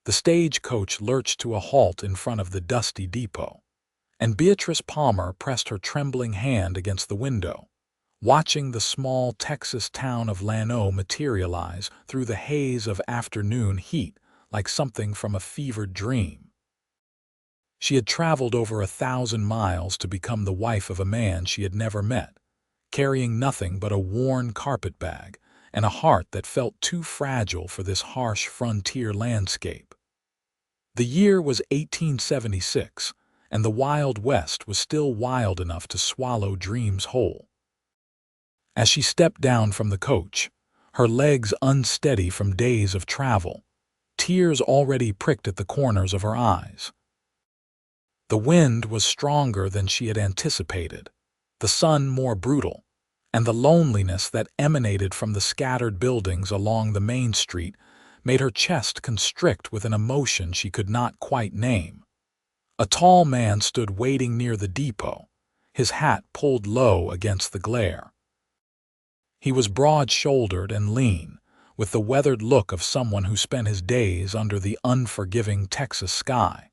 The stagecoach lurched to a halt in front of the dusty depot, and Beatrice Palmer pressed her trembling hand against the window, watching the small Texas town of Llano materialize through the haze of afternoon heat like something from a fevered dream. She had traveled over 1,000 miles to become the wife of a man she had never met, carrying nothing but a worn carpetbag and a heart that felt too fragile for this harsh frontier landscape. The year was 1876, and the Wild West was still wild enough to swallow dreams whole. As she stepped down from the coach, her legs unsteady from days of travel, tears already pricked at the corners of her eyes. The wind was stronger than she had anticipated, the sun more brutal, and the loneliness that emanated from the scattered buildings along the main street made her chest constrict with an emotion she could not quite name. A tall man stood waiting near the depot, his hat pulled low against the glare. He was broad-shouldered and lean, with the weathered look of someone who spent his days under the unforgiving Texas sky.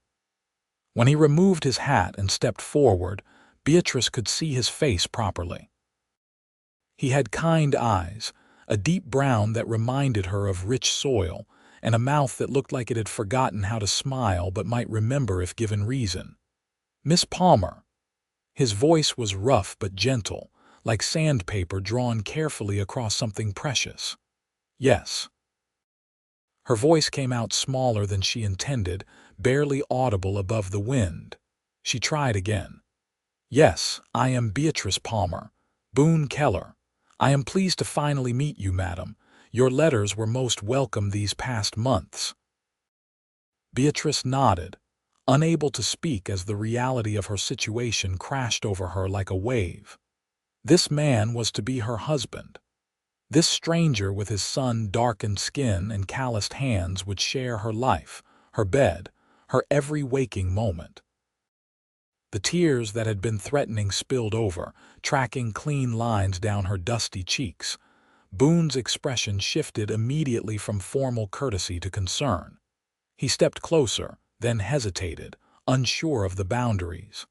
When he removed his hat and stepped forward, Beatrice could see his face properly. He had kind eyes, a deep brown that reminded her of rich soil, and a mouth that looked like it had forgotten how to smile but might remember if given reason. "Miss Palmer." His voice was rough but gentle, like sandpaper drawn carefully across something precious. "Yes." Her voice came out smaller than she intended, barely audible above the wind. She tried again. "Yes, I am Beatrice Palmer, Boone Keller. I am pleased to finally meet you, madam. Your letters were most welcome these past months." Beatrice nodded, unable to speak as the reality of her situation crashed over her like a wave. This man was to be her husband. This stranger with his sun-darkened skin and calloused hands would share her life, her bed, her every waking moment. The tears that had been threatening spilled over, tracking clean lines down her dusty cheeks. Boone's expression shifted immediately from formal courtesy to concern. He stepped closer, then hesitated, unsure of the boundaries.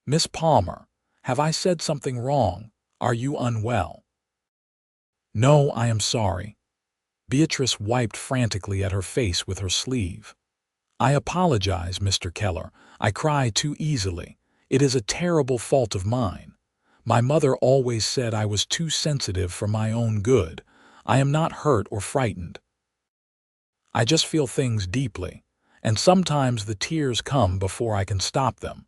"Miss Palmer, have I said something wrong? Are you unwell?" "No, I am sorry." Beatrice wiped frantically at her face with her sleeve. "I apologize, Mr. Keller. I cry too easily. It is a terrible fault of mine. My mother always said I was too sensitive for my own good. I am not hurt or frightened. I just feel things deeply, and sometimes the tears come before I can stop them."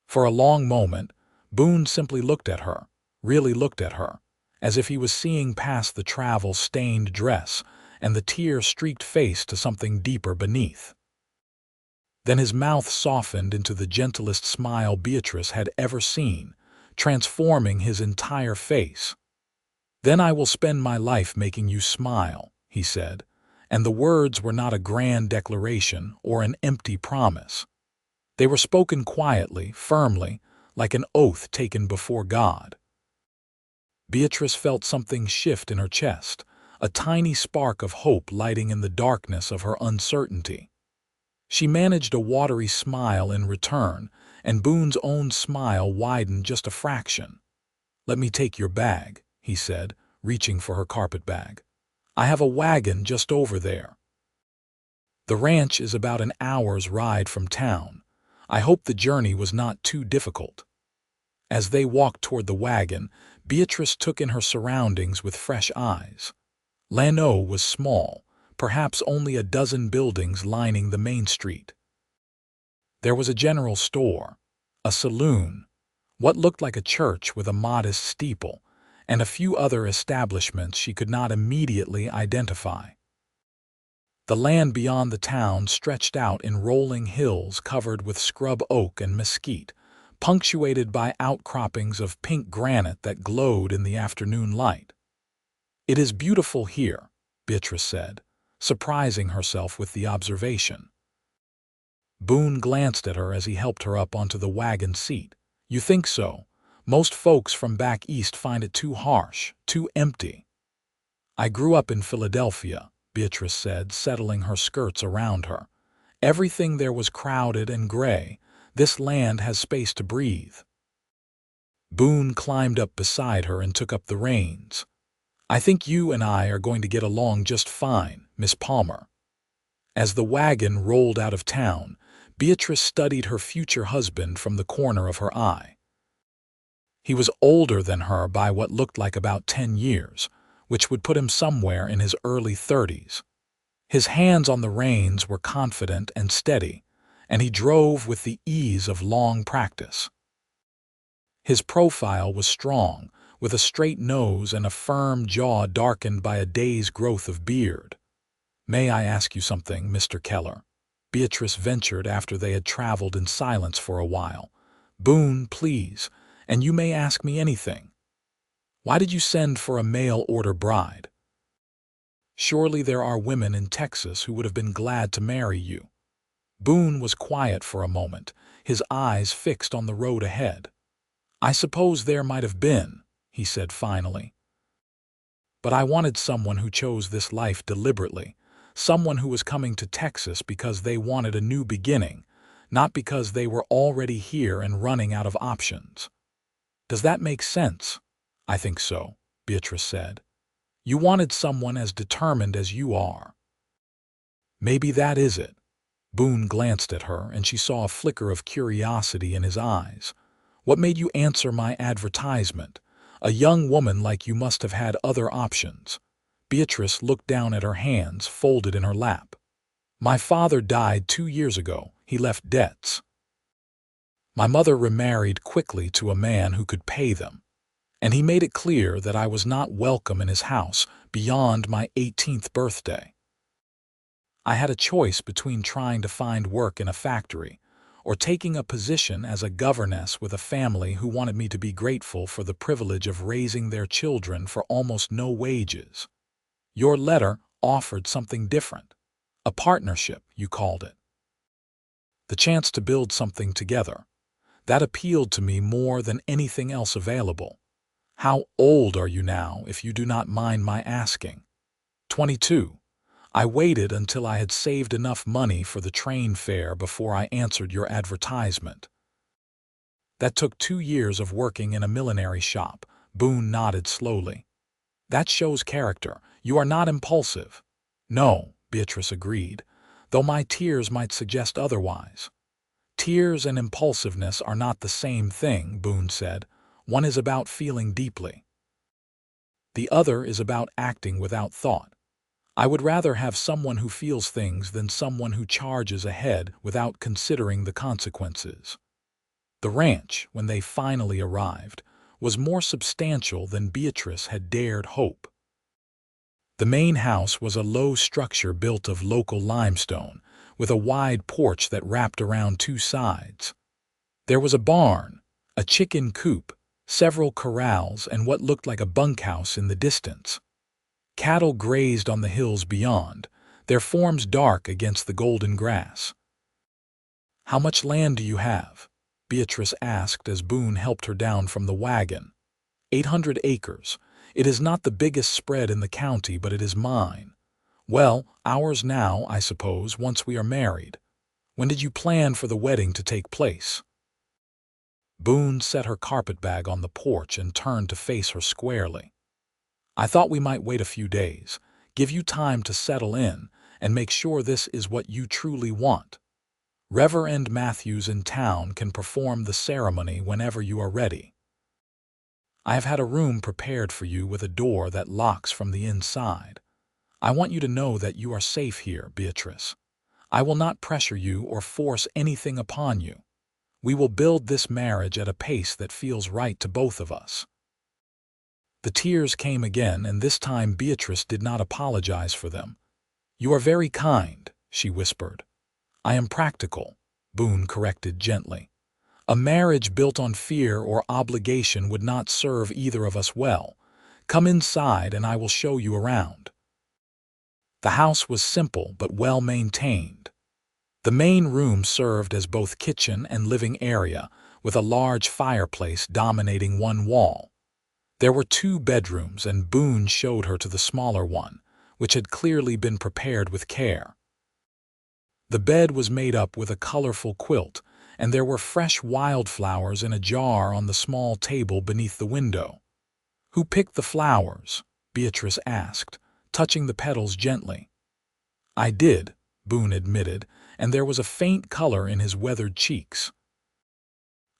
For a long moment, Boone simply looked at her, really looked at her, as if he was seeing past the travel-stained dress and the tear-streaked face to something deeper beneath. Then his mouth softened into the gentlest smile Beatrice had ever seen, transforming his entire face. "Then I will spend my life making you smile," he said, and the words were not a grand declaration or an empty promise. They were spoken quietly, firmly, like an oath taken before God. Beatrice felt something shift in her chest, a tiny spark of hope lighting in the darkness of her uncertainty. She managed a watery smile in return, and Boone's own smile widened just a fraction. "Let me take your bag," he said, reaching for her carpetbag. "I have a wagon just over there. The ranch is about an hour's ride from town. I hope the journey was not too difficult." As they walked toward the wagon, Beatrice took in her surroundings with fresh eyes. Llano was small, perhaps only a dozen buildings lining the main street. There was a general store, a saloon, what looked like a church with a modest steeple, and a few other establishments she could not immediately identify. The land beyond the town stretched out in rolling hills covered with scrub oak and mesquite, punctuated by outcroppings of pink granite that glowed in the afternoon light. "It is beautiful here," Beatrice said, surprising herself with the observation. Boone glanced at her as he helped her up onto the wagon seat. "You think so? Most folks from back east find it too harsh, too empty." "I grew up in Philadelphia," Beatrice said, settling her skirts around her. "Everything there was crowded and gray. This land has space to breathe." Boone climbed up beside her and took up the reins. "I think you and I are going to get along just fine, Miss Palmer." As the wagon rolled out of town, Beatrice studied her future husband from the corner of her eye. He was older than her by what looked like about 10 years, which would put him somewhere in his early 30s. His hands on the reins were confident and steady, and he drove with the ease of long practice. His profile was strong, with a straight nose and a firm jaw darkened by a day's growth of beard. "May I ask you something, Mr. Keller?" Beatrice ventured after they had traveled in silence for a while. "Boone, please, and you may ask me anything. Why did you send for a mail-order bride? Surely there are women in Texas who would have been glad to marry you." Boone was quiet for a moment, his eyes fixed on the road ahead. "I suppose there might have been," he said finally. "But I wanted someone who chose this life deliberately, someone who was coming to Texas because they wanted a new beginning, not because they were already here and running out of options." "Does that make sense?" "I think so," Beatrice said. "You wanted someone as determined as you are." "Maybe that is it." Boone glanced at her, and she saw a flicker of curiosity in his eyes. "What made you answer my advertisement? A young woman like you must have had other options." Beatrice looked down at her hands folded in her lap. "My father died 2 years ago. He left debts. My mother remarried quickly to a man who could pay them, and he made it clear that I was not welcome in his house beyond my 18th birthday. I had a choice between trying to find work in a factory or taking a position as a governess with a family who wanted me to be grateful for the privilege of raising their children for almost no wages. Your letter offered something different. A partnership, you called it. The chance to build something together. That appealed to me more than anything else available." "How old are you now, if you do not mind my asking?" 22. "I waited until I had saved enough money for the train fare before I answered your advertisement." "That took 2 years of working in a millinery shop." Boone nodded slowly. "That shows character. You are not impulsive." "No," Beatrice agreed, "though my tears might suggest otherwise." "Tears and impulsiveness are not the same thing," Boone said. "One is about feeling deeply. The other is about acting without thought. I would rather have someone who feels things than someone who charges ahead without considering the consequences." The ranch, when they finally arrived, was more substantial than Beatrice had dared hope. The main house was a low structure built of local limestone, with a wide porch that wrapped around 2 sides. There was a barn, a chicken coop, several corrals, and what looked like a bunkhouse in the distance. Cattle grazed on the hills beyond, their forms dark against the golden grass. "How much land do you have?" Beatrice asked as Boone helped her down from the wagon. 800 acres. It is not the biggest spread in the county, but it is mine." "Well, ours now, I suppose, once we are married. When did you plan for the wedding to take place?" Boone set her carpetbag on the porch and turned to face her squarely. "I thought we might wait a few days, give you time to settle in, and make sure this is what you truly want. Reverend Matthews in town can perform the ceremony whenever you are ready. I have had a room prepared for you with a door that locks from the inside. I want you to know that you are safe here, Beatrice. I will not pressure you or force anything upon you. We will build this marriage at a pace that feels right to both of us." The tears came again, and this time Beatrice did not apologize for them. "You are very kind," she whispered. "I am practical," Boone corrected gently. "A marriage built on fear or obligation would not serve either of us well. Come inside and I will show you around." The house was simple but well maintained. The main room served as both kitchen and living area, with a large fireplace dominating one wall. There were 2 bedrooms, and Boone showed her to the smaller one, which had clearly been prepared with care. The bed was made up with a colorful quilt, and there were fresh wildflowers in a jar on the small table beneath the window. "Who picked the flowers?" Beatrice asked, touching the petals gently. "I did," Boone admitted, and there was a faint color in his weathered cheeks.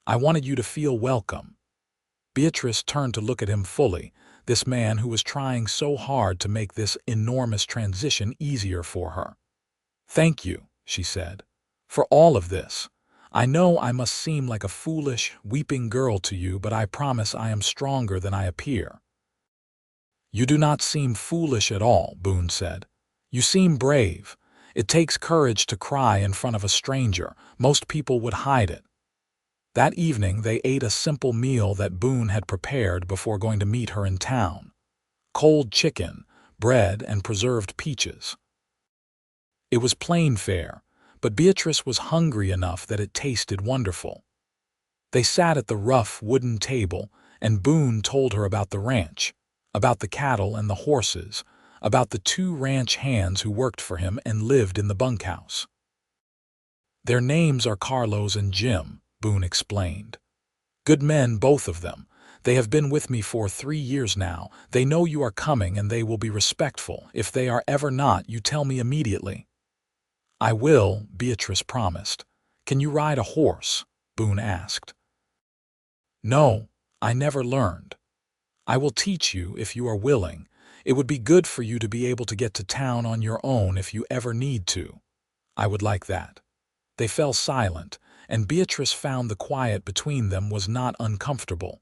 "I wanted you to feel welcome." Beatrice turned to look at him fully, this man who was trying so hard to make this enormous transition easier for her. "Thank you," she said, "for all of this. I know I must seem like a foolish, weeping girl to you, but I promise I am stronger than I appear." "You do not seem foolish at all," Boone said. "You seem brave. It takes courage to cry in front of a stranger. Most people would hide it." That evening they ate a simple meal that Boone had prepared before going to meet her in town. Cold chicken, bread, and preserved peaches. It was plain fare, but Beatrice was hungry enough that it tasted wonderful. They sat at the rough wooden table, and Boone told her about the ranch, about the cattle and the horses, about the 2 ranch hands who worked for him and lived in the bunkhouse. "Their names are Carlos and Jim," Boone explained. "Good men, both of them. They have been with me for 3 years now. They know you are coming and they will be respectful. If they are ever not, you tell me immediately." "I will," Beatrice promised. "Can you ride a horse?" Boone asked. "No, I never learned. I will teach you if you are willing. It would be good for you to be able to get to town on your own if you ever need to." "I would like that." They fell silent, and Beatrice found the quiet between them was not uncomfortable.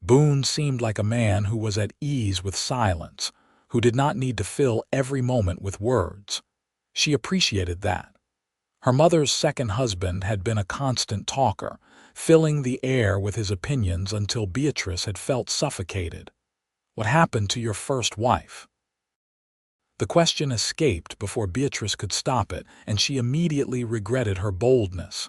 Boone seemed like a man who was at ease with silence, who did not need to fill every moment with words. She appreciated that. Her mother's second husband had been a constant talker, filling the air with his opinions until Beatrice had felt suffocated. "What happened to your first wife?" The question escaped before Beatrice could stop it, and she immediately regretted her boldness.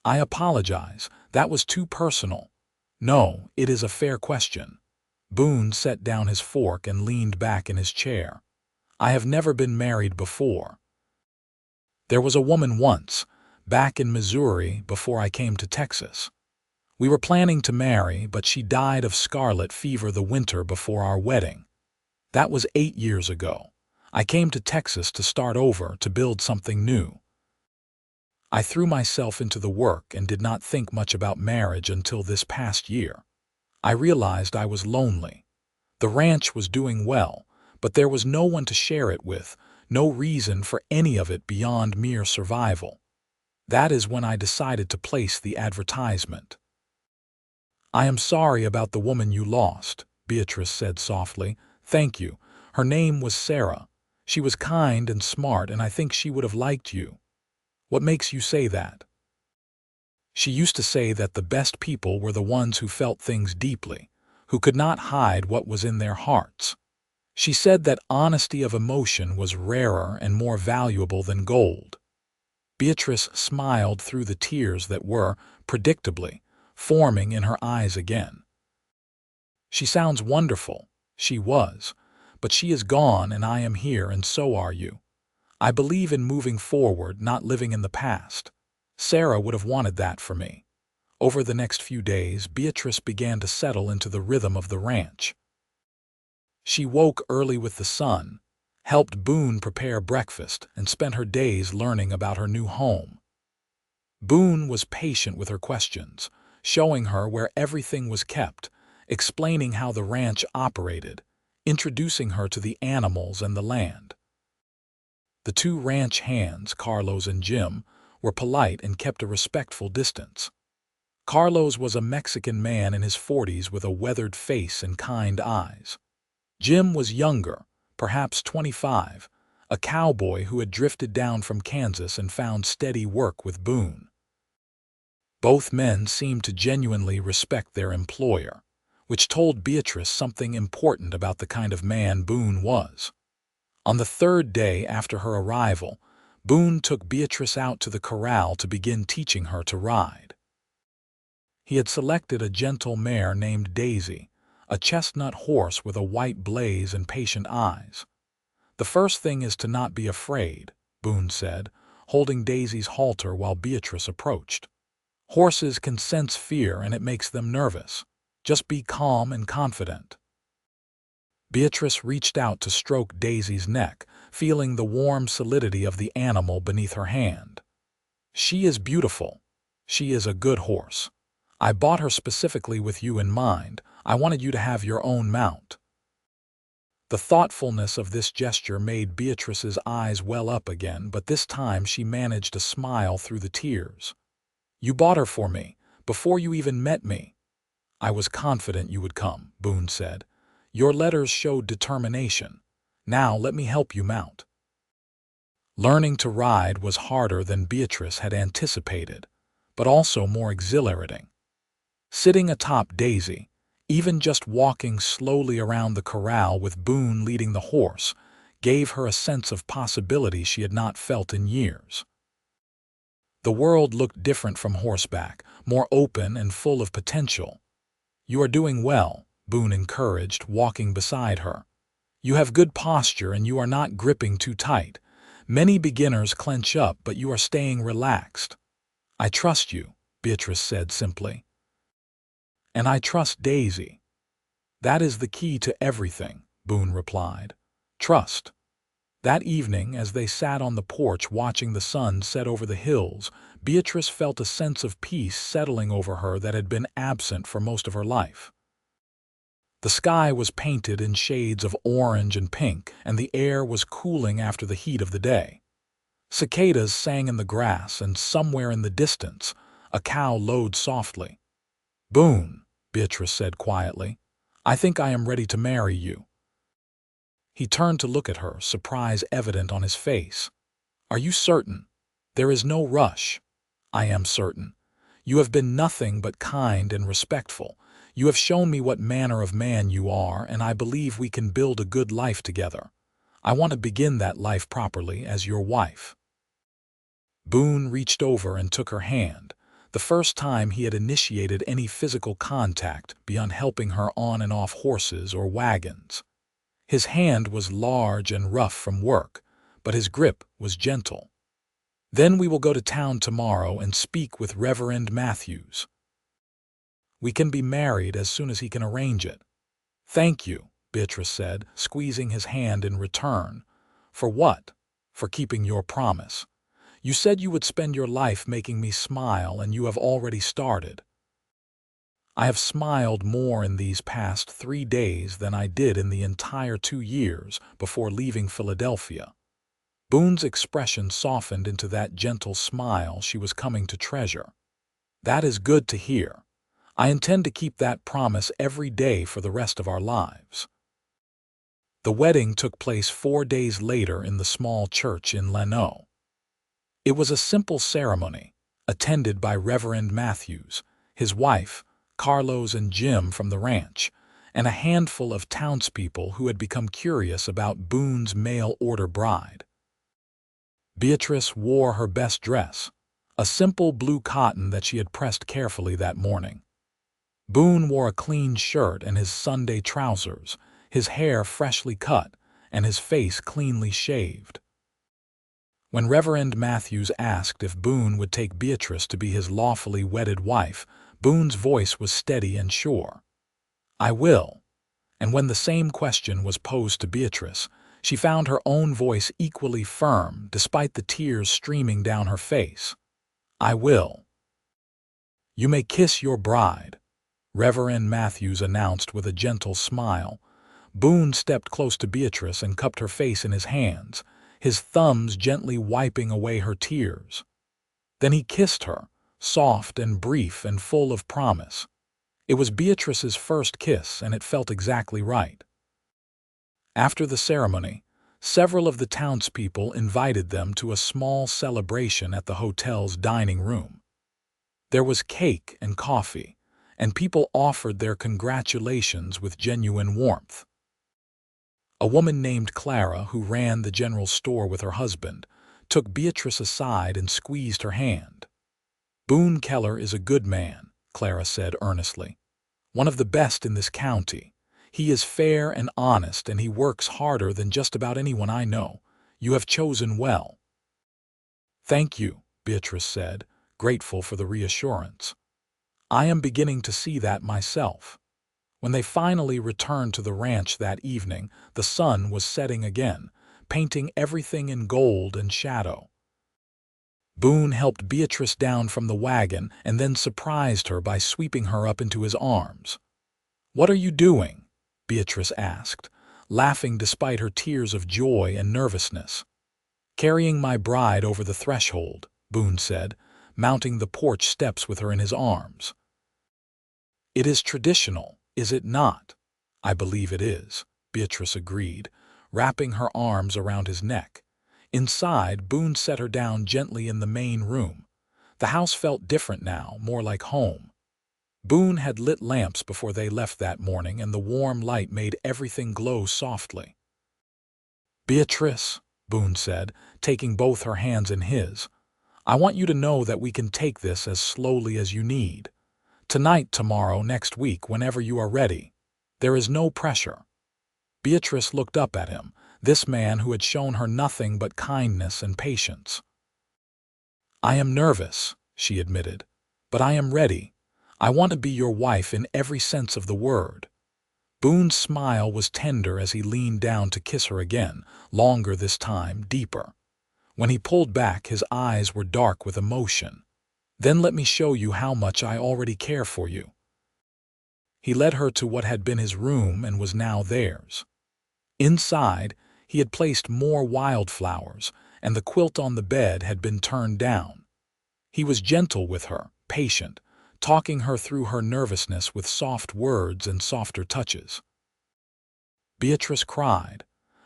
"I apologize. That was too personal." "No, it is a fair question." Boone set down his fork and leaned back in his chair. "I have never been married before. There was a woman once, back in Missouri before I came to Texas. We were planning to marry, but she died of scarlet fever the winter before our wedding. That was 8 years ago. I came to Texas to start over, to build something new. I threw myself into the work and did not think much about marriage until this past year. I realized I was lonely. The ranch was doing well, but there was no one to share it with, no reason for any of it beyond mere survival. That is when I decided to place the advertisement." "I am sorry about the woman you lost," Beatrice said softly. "Thank you. Her name was Sarah. She was kind and smart, and I think she would have liked you." "What makes you say that?" "She used to say that the best people were the ones who felt things deeply, who could not hide what was in their hearts. She said that honesty of emotion was rarer and more valuable than gold." Beatrice smiled through the tears that were, predictably, forming in her eyes again. "She sounds wonderful." She was. "But she is gone and I am here, and so are you. I believe in moving forward, not living in the past. Sarah would have wanted that for me." Over the next few days, Beatrice began to settle into the rhythm of the ranch. She woke early with the sun, helped Boone prepare breakfast, and spent her days learning about her new home. Boone was patient with her questions, showing her where everything was kept, explaining how the ranch operated, introducing her to the animals and the land. The 2 ranch hands, Carlos and Jim, were polite and kept a respectful distance. Carlos was a Mexican man in his 40s with a weathered face and kind eyes. Jim was younger, perhaps 25, a cowboy who had drifted down from Kansas and found steady work with Boone. Both men seemed to genuinely respect their employer, which told Beatrice something important about the kind of man Boone was. On the 3rd day after her arrival, Boone took Beatrice out to the corral to begin teaching her to ride. He had selected a gentle mare named Daisy, a chestnut horse with a white blaze and patient eyes. The first thing is to not be afraid, Boone said, holding Daisy's halter while Beatrice approached. Horses can sense fear and it makes them nervous. Just be calm and confident. Beatrice reached out to stroke Daisy's neck, feeling the warm solidity of the animal beneath her hand. She is beautiful. She is a good horse. I bought her specifically with you in mind. I wanted you to have your own mount. The thoughtfulness of this gesture made Beatrice's eyes well up again, but this time she managed to smile through the tears. You bought her for me, before you even met me. I was confident you would come, Boone said. Your letters showed determination. Now let me help you mount. Learning to ride was harder than Beatrice had anticipated, but also more exhilarating. Sitting atop Daisy, even just walking slowly around the corral with Boone leading the horse, gave her a sense of possibility she had not felt in years. The world looked different from horseback, more open and full of potential. You are doing well, Boone encouraged, walking beside her. You have good posture and you are not gripping too tight. Many beginners clench up, but you are staying relaxed. I trust you, Beatrice said simply. And I trust Daisy. That is the key to everything, Boone replied. Trust. That evening, as they sat on the porch watching the sun set over the hills, Beatrice felt a sense of peace settling over her that had been absent for most of her life. The sky was painted in shades of orange and pink, and the air was cooling after the heat of the day. Cicadas sang in the grass, and somewhere in the distance, a cow lowed softly. Boone, Beatrice said quietly, I think I am ready to marry you. He turned to look at her, surprise evident on his face. Are you certain? There is no rush. I am certain. You have been nothing but kind and respectful. You have shown me what manner of man you are, and I believe we can build a good life together. I want to begin that life properly as your wife. Boone reached over and took her hand, the first time he had initiated any physical contact beyond helping her on and off horses or wagons. His hand was large and rough from work, but his grip was gentle. Then we will go to town tomorrow and speak with Reverend Matthews. We can be married as soon as he can arrange it. Thank you, Beatrice said, squeezing his hand in return. For what? For keeping your promise. You said you would spend your life making me smile, and you have already started. I have smiled more in these past 3 days than I did in the entire 2 years before leaving Philadelphia. Boone's expression softened into that gentle smile she was coming to treasure. That is good to hear. I intend to keep that promise every day for the rest of our lives. The wedding took place 4 days later in the small church in Llano. It was a simple ceremony, attended by Reverend Matthews, his wife, Carlos and Jim from the ranch, and a handful of townspeople who had become curious about Boone's mail-order bride. Beatrice wore her best dress, a simple blue cotton that she had pressed carefully that morning. Boone wore a clean shirt and his Sunday trousers, his hair freshly cut, and his face cleanly shaved. When Reverend Matthews asked if Boone would take Beatrice to be his lawfully wedded wife, Boone's voice was steady and sure. I will. And when the same question was posed to Beatrice, she found her own voice equally firm despite the tears streaming down her face. I will. You may kiss your bride, Reverend Matthews announced with a gentle smile. Boone stepped close to Beatrice and cupped her face in his hands, his thumbs gently wiping away her tears. Then he kissed her, soft and brief and full of promise. It was Beatrice's first kiss, and it felt exactly right. After the ceremony, several of the townspeople invited them to a small celebration at the hotel's dining room. There was cake and coffee, and people offered their congratulations with genuine warmth. A woman named Clara, who ran the general store with her husband, took Beatrice aside and squeezed her hand. Boone Keller is a good man, Clara said earnestly. One of the best in this county. He is fair and honest, and he works harder than just about anyone I know. You have chosen well." "Thank you," Beatrice said, grateful for the reassurance. "I am beginning to see that myself." When they finally returned to the ranch that evening, the sun was setting again, painting everything in gold and shadow. Boone helped Beatrice down from the wagon and then surprised her by sweeping her up into his arms. "What are you doing?" Beatrice asked, laughing despite her tears of joy and nervousness. "Carrying my bride over the threshold," Boone said, mounting the porch steps with her in his arms. "It is traditional, is it not?" "I believe it is," Beatrice agreed, wrapping her arms around his neck. Inside, Boone set her down gently in the main room. The house felt different now, more like home. Boone had lit lamps before they left that morning, and the warm light made everything glow softly. "Beatrice," Boone said, taking both her hands in his, "I want you to know that we can take this as slowly as you need. Tonight, tomorrow, next week, whenever you are ready. There is no pressure." Beatrice looked up at him, this man who had shown her nothing but kindness and patience. "I am nervous," she admitted, "but I am ready. I want to be your wife in every sense of the word." Boone's smile was tender as he leaned down to kiss her again, longer this time, deeper. When he pulled back, his eyes were dark with emotion. "Then let me show you how much I already care for you." He led her to what had been his room and was now theirs. Inside, he had placed more wildflowers, and the quilt on the bed had been turned down. He was gentle with her, patient, talking her through her nervousness with soft words and softer touches. Beatrice cried,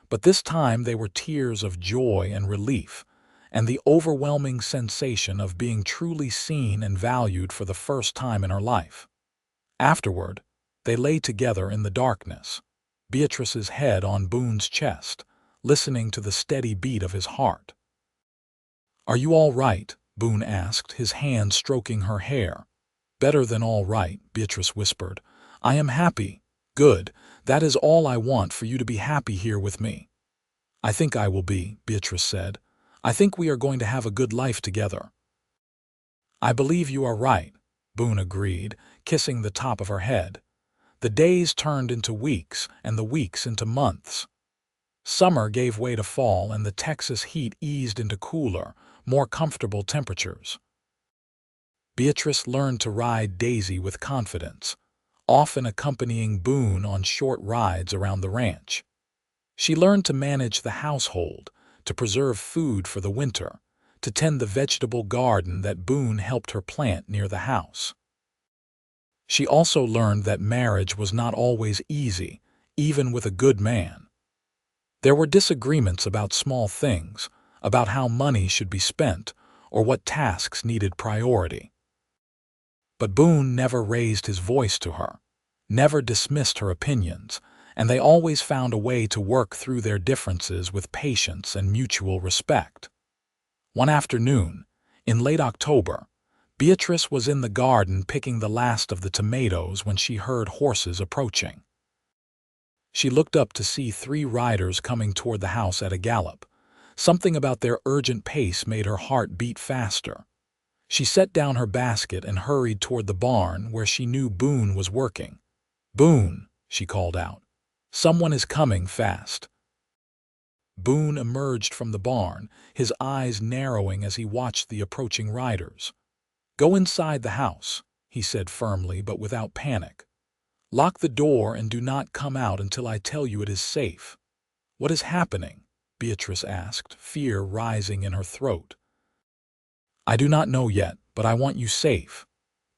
but this time they were tears of joy and relief, and the overwhelming sensation of being truly seen and valued for the first time in her life. Afterward, they lay together in the darkness, Beatrice's head on Boone's chest, listening to the steady beat of his heart. "Are you all right?" Boone asked, his hand stroking her hair. "Better than all right," Beatrice whispered. "I am happy. Good. That is all I want, for you to be happy here with me." "I think I will be," Beatrice said. "I think we are going to have a good life together." "I believe you are right," Boone agreed, kissing the top of her head. The days turned into weeks, and the weeks into months. Summer gave way to fall, and the Texas heat eased into cooler, more comfortable temperatures. Beatrice learned to ride Daisy with confidence, often accompanying Boone on short rides around the ranch. She learned to manage the household, to preserve food for the winter, to tend the vegetable garden that Boone helped her plant near the house. She also learned that marriage was not always easy, even with a good man. There were disagreements about small things, about how money should be spent, or what tasks needed priority. But Boone never raised his voice to her, never dismissed her opinions, and they always found a way to work through their differences with patience and mutual respect. One afternoon, in late October, Beatrice was in the garden picking the last of the tomatoes when she heard horses approaching. She looked up to see 3 riders coming toward the house at a gallop. Something about their urgent pace made her heart beat faster. She set down her basket and hurried toward the barn where she knew Boone was working. "Boone," she called out. "Someone is coming fast." Boone emerged from the barn, his eyes narrowing as he watched the approaching riders. "Go inside the house," he said firmly but without panic. "Lock the door and do not come out until I tell you it is safe." "What is happening?" Beatrice asked, fear rising in her throat. "I do not know yet, but I want you safe.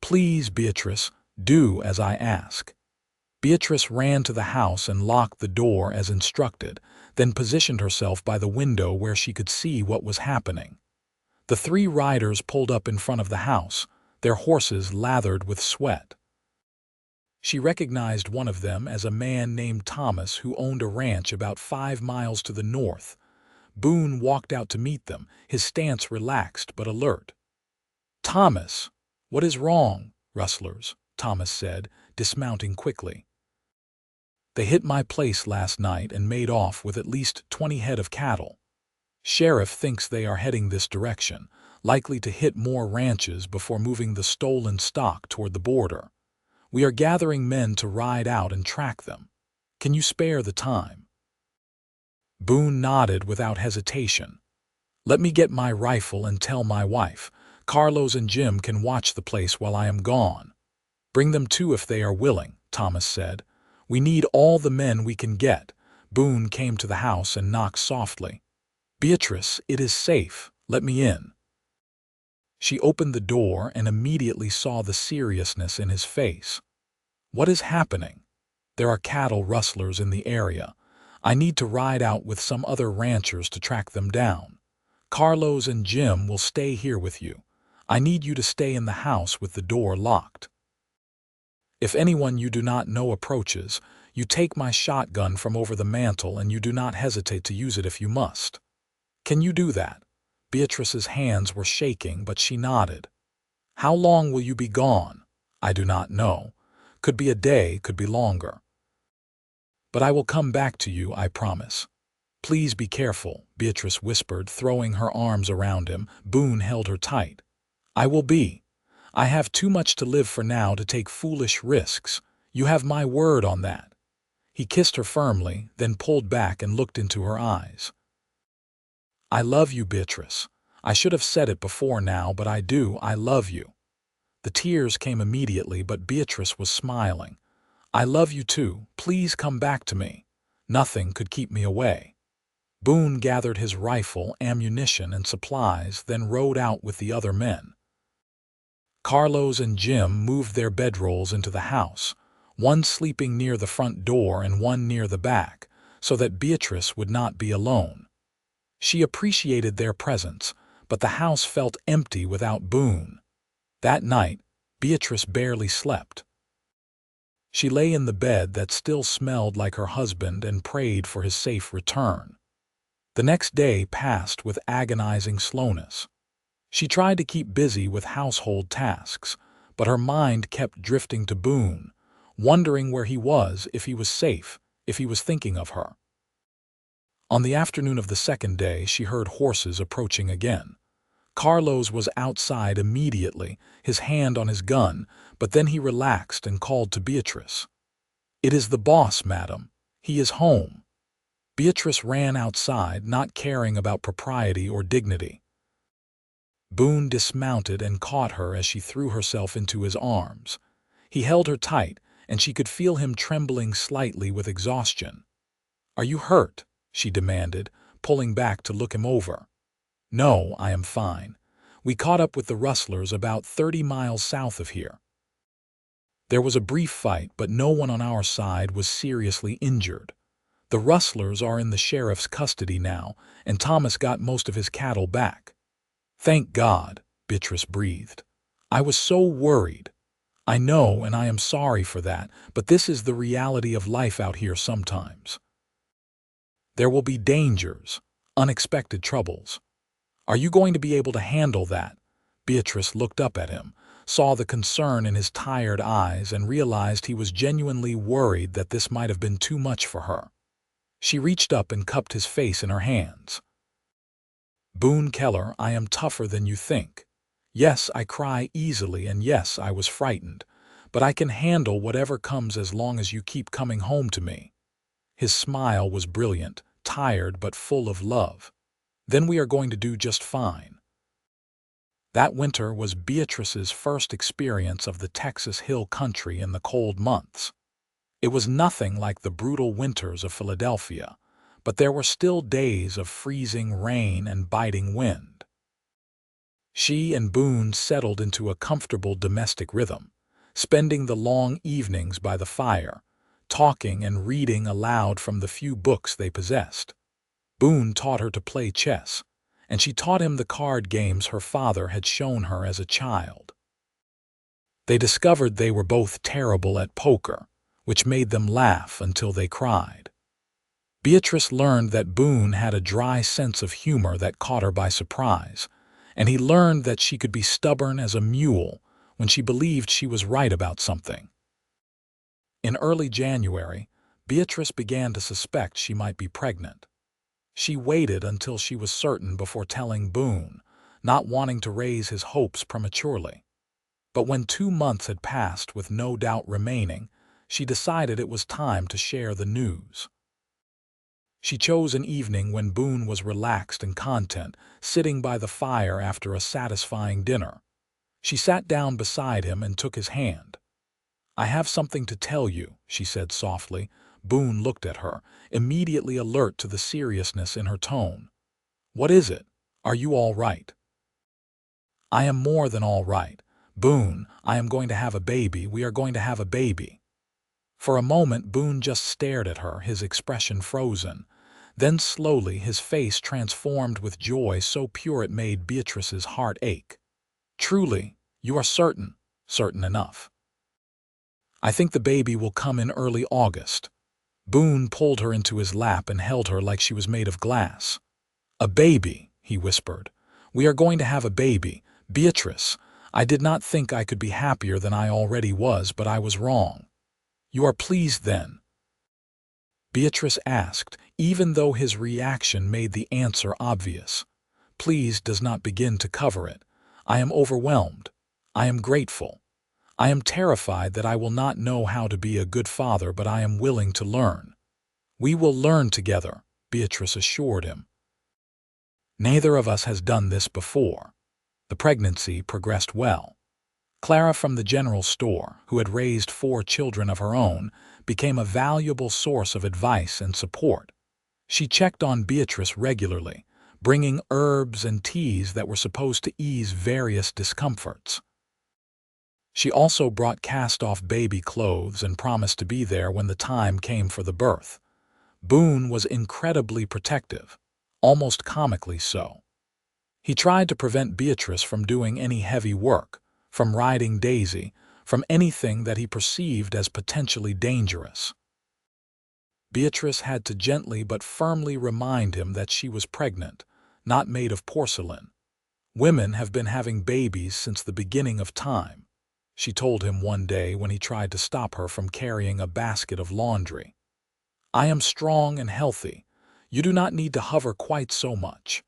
Please, Beatrice, do as I ask." Beatrice ran to the house and locked the door as instructed, then positioned herself by the window where she could see what was happening. The 3 riders pulled up in front of the house, their horses lathered with sweat. She recognized one of them as a man named Thomas who owned a ranch about 5 miles to the north. Boone walked out to meet them, his stance relaxed but alert. "Thomas, what is wrong, rustlers?" Thomas said, dismounting quickly. They hit my place last night and made off with at least 20 head of cattle. Sheriff thinks they are heading this direction, likely to hit more ranches before moving the stolen stock toward the border. We are gathering men to ride out and track them. Can you spare the time?" Boone nodded without hesitation. "Let me get my rifle and tell my wife. Carlos and Jim can watch the place while I am gone." "Bring them too if they are willing," Thomas said. "We need all the men we can get." Boone came to the house and knocked softly. "Beatrice, it is safe. Let me in." She opened the door and immediately saw the seriousness in his face. "What is happening?" "There are cattle rustlers in the area. I need to ride out with some other ranchers to track them down. Carlos and Jim will stay here with you. I need you to stay in the house with the door locked. If anyone you do not know approaches, you take my shotgun from over the mantel and you do not hesitate to use it if you must. Can you do that?" Beatrice's hands were shaking, but she nodded. "How long will you be gone?" "I do not know. Could be a day, could be longer. But I will come back to you, I promise." "Please be careful," Beatrice whispered, throwing her arms around him. Boone held her tight. "I will be. I have too much to live for now to take foolish risks. You have my word on that." He kissed her firmly, then pulled back and looked into her eyes. "I love you, Beatrice. I should have said it before now, but I do. I love you." The tears came immediately, but Beatrice was smiling. "I love you too. Please come back to me. Nothing could keep me away." Boone gathered his rifle, ammunition, and supplies, then rode out with the other men. Carlos and Jim moved their bedrolls into the house, one sleeping near the front door and one near the back, so that Beatrice would not be alone. She appreciated their presence, but the house felt empty without Boone. That night, Beatrice barely slept. She lay in the bed that still smelled like her husband and prayed for his safe return. The next day passed with agonizing slowness. She tried to keep busy with household tasks, but her mind kept drifting to Boone, wondering where he was, if he was safe, if he was thinking of her. On the afternoon of the second day, she heard horses approaching again. Carlos was outside immediately, his hand on his gun, but then he relaxed and called to Beatrice. "It is the boss, madam. He is home." Beatrice ran outside, not caring about propriety or dignity. Boone dismounted and caught her as she threw herself into his arms. He held her tight, and she could feel him trembling slightly with exhaustion. "Are you hurt?" she demanded, pulling back to look him over. "No, I am fine. We caught up with the rustlers about 30 miles south of here." There was a brief fight, but no one on our side was seriously injured. The rustlers are in the sheriff's custody now, and Thomas got most of his cattle back. "Thank God," Beatrice breathed. "I was so worried. I know, and I am sorry for that, but this is the reality of life out here sometimes. There will be dangers, unexpected troubles. Are you going to be able to handle that?" Beatrice looked up at him, saw the concern in his tired eyes, and realized he was genuinely worried that this might have been too much for her. She reached up and cupped his face in her hands. "Boone Keller, I am tougher than you think. Yes, I cry easily, and yes, I was frightened, but I can handle whatever comes as long as you keep coming home to me." His smile was brilliant, tired but full of love. "Then we are going to do just fine." That winter was Beatrice's first experience of the Texas Hill Country in the cold months. It was nothing like the brutal winters of Philadelphia, but there were still days of freezing rain and biting wind. She and Boone settled into a comfortable domestic rhythm, spending the long evenings by the fire, talking and reading aloud from the few books they possessed. Boone taught her to play chess, and she taught him the card games her father had shown her as a child. They discovered they were both terrible at poker, which made them laugh until they cried. Beatrice learned that Boone had a dry sense of humor that caught her by surprise, and he learned that she could be stubborn as a mule when she believed she was right about something. In early January, Beatrice began to suspect she might be pregnant. She waited until she was certain before telling Boone, not wanting to raise his hopes prematurely. But when 2 months had passed with no doubt remaining, she decided it was time to share the news. She chose an evening when Boone was relaxed and content, sitting by the fire after a satisfying dinner. She sat down beside him and took his hand. "I have something to tell you," she said softly. Boone looked at her, immediately alert to the seriousness in her tone. "What is it? Are you all right?" "I am more than all right. Boone, I am going to have a baby. We are going to have a baby." For a moment Boone just stared at her, his expression frozen. Then slowly his face transformed with joy so pure it made Beatrice's heart ache. "Truly, you are certain?" "Certain enough." "I think the baby will come in early August." Boone pulled her into his lap and held her like she was made of glass. "A baby," he whispered. "We are going to have a baby. Beatrice, I did not think I could be happier than I already was, but I was wrong." "You are pleased, then?" Beatrice asked, even though his reaction made the answer obvious. "Pleased does not begin to cover it. I am overwhelmed. I am grateful. I am terrified that I will not know how to be a good father, but I am willing to learn." "We will learn together," Beatrice assured him. "Neither of us has done this before." The pregnancy progressed well. Clara from the general store, who had raised 4 children of her own, became a valuable source of advice and support. She checked on Beatrice regularly, bringing herbs and teas that were supposed to ease various discomforts. She also brought cast-off baby clothes and promised to be there when the time came for the birth. Boone was incredibly protective, almost comically so. He tried to prevent Beatrice from doing any heavy work, from riding Daisy, from anything that he perceived as potentially dangerous. Beatrice had to gently but firmly remind him that she was pregnant, not made of porcelain. "Women have been having babies since the beginning of time," she told him one day when he tried to stop her from carrying a basket of laundry. "I am strong and healthy. You do not need to hover quite so much."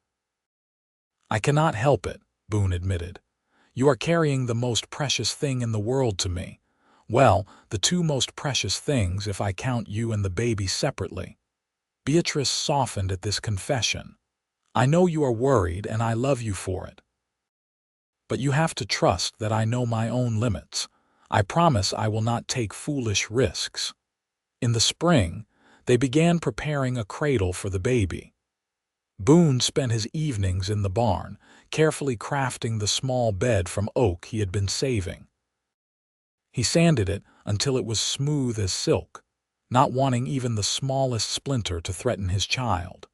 "I cannot help it," Boone admitted. "You are carrying the most precious thing in the world to me. Well, the 2 most precious things if I count you and the baby separately." Beatrice softened at this confession. "I know you are worried and I love you for it. But you have to trust that I know my own limits. I promise I will not take foolish risks." In the spring, they began preparing a cradle for the baby. Boone spent his evenings in the barn, carefully crafting the small bed from oak he had been saving. He sanded it until it was smooth as silk, not wanting even the smallest splinter to threaten his child.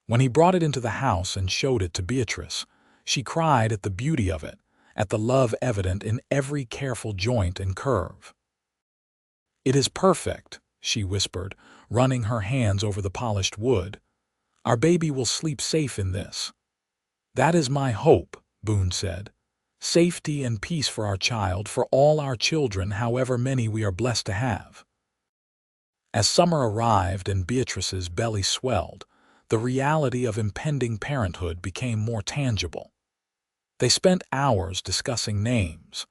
When he brought it into the house and showed it to Beatrice, she cried at the beauty of it, at the love evident in every careful joint and curve. "It is perfect," she whispered, running her hands over the polished wood. "Our baby will sleep safe in this." "That is my hope," Boone said. "Safety and peace for our child, for all our children, however many we are blessed to have." As summer arrived and Beatrice's belly swelled, the reality of impending parenthood became more tangible. They spent hours discussing names,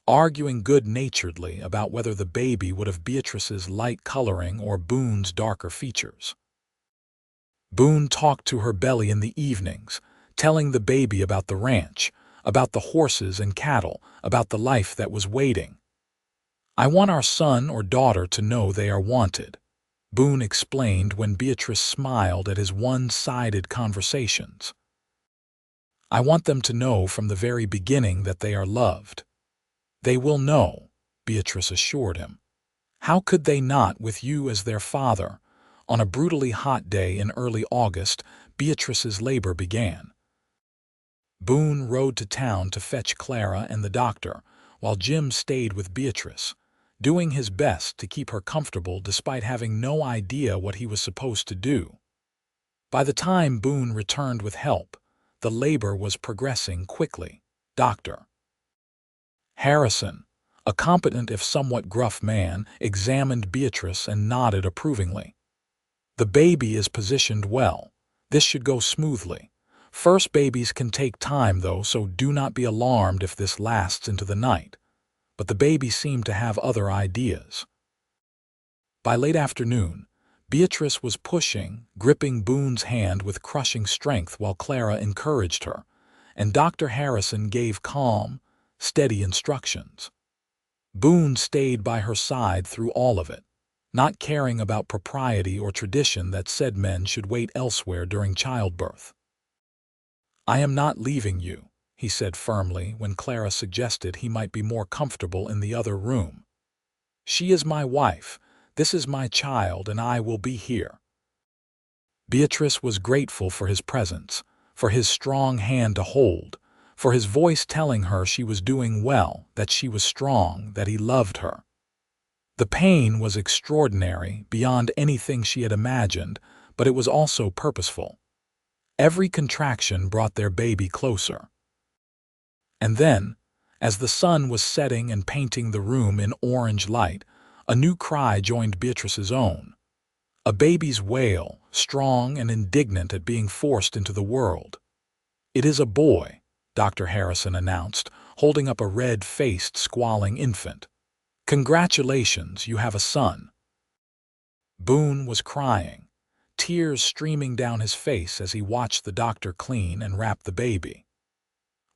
arguing good-naturedly about whether the baby would have Beatrice's light coloring or Boone's darker features. Boone talked to her belly in the evenings, telling the baby about the ranch, about the horses and cattle, about the life that was waiting. "I want our son or daughter to know they are wanted," Boone explained when Beatrice smiled at his one-sided conversations. "I want them to know from the very beginning that they are loved." "They will know," Beatrice assured him. "How could they not with you as their father?" On a brutally hot day in early August, Beatrice's labor began. Boone rode to town to fetch Clara and the doctor, while Jim stayed with Beatrice, doing his best to keep her comfortable despite having no idea what he was supposed to do. By the time Boone returned with help, the labor was progressing quickly. "Doctor Harrison, A competent if somewhat gruff man examined Beatrice and nodded approvingly. "The baby is positioned well. This should go smoothly. First babies can take time, though, so do not be alarmed if this lasts into the night." But the baby seemed to have other ideas. By late afternoon, Beatrice was gripping Boone's hand with crushing strength while Clara encouraged her, and Dr. Harrison gave calm, steady instructions. Boone stayed by her side through all of it, not caring about propriety or tradition that said men should wait elsewhere during childbirth. "I am not leaving you," he said firmly when Clara suggested he might be more comfortable in the other room. "She is my wife, this is my child, and I will be here." Beatrice was grateful for his presence, for his strong hand to hold, for his voice telling her she was doing well, that she was strong, that he loved her. The pain was extraordinary, beyond anything she had imagined, but it was also purposeful. Every contraction brought their baby closer. And then, as the sun was setting and painting the room in orange light, a new cry joined Beatrice's own. A baby's wail, strong and indignant at being forced into the world. "It is a boy," Dr. Harrison announced, holding up a red-faced, squalling infant. "Congratulations, you have a son." Boone was crying, tears streaming down his face as he watched the doctor clean and wrap the baby.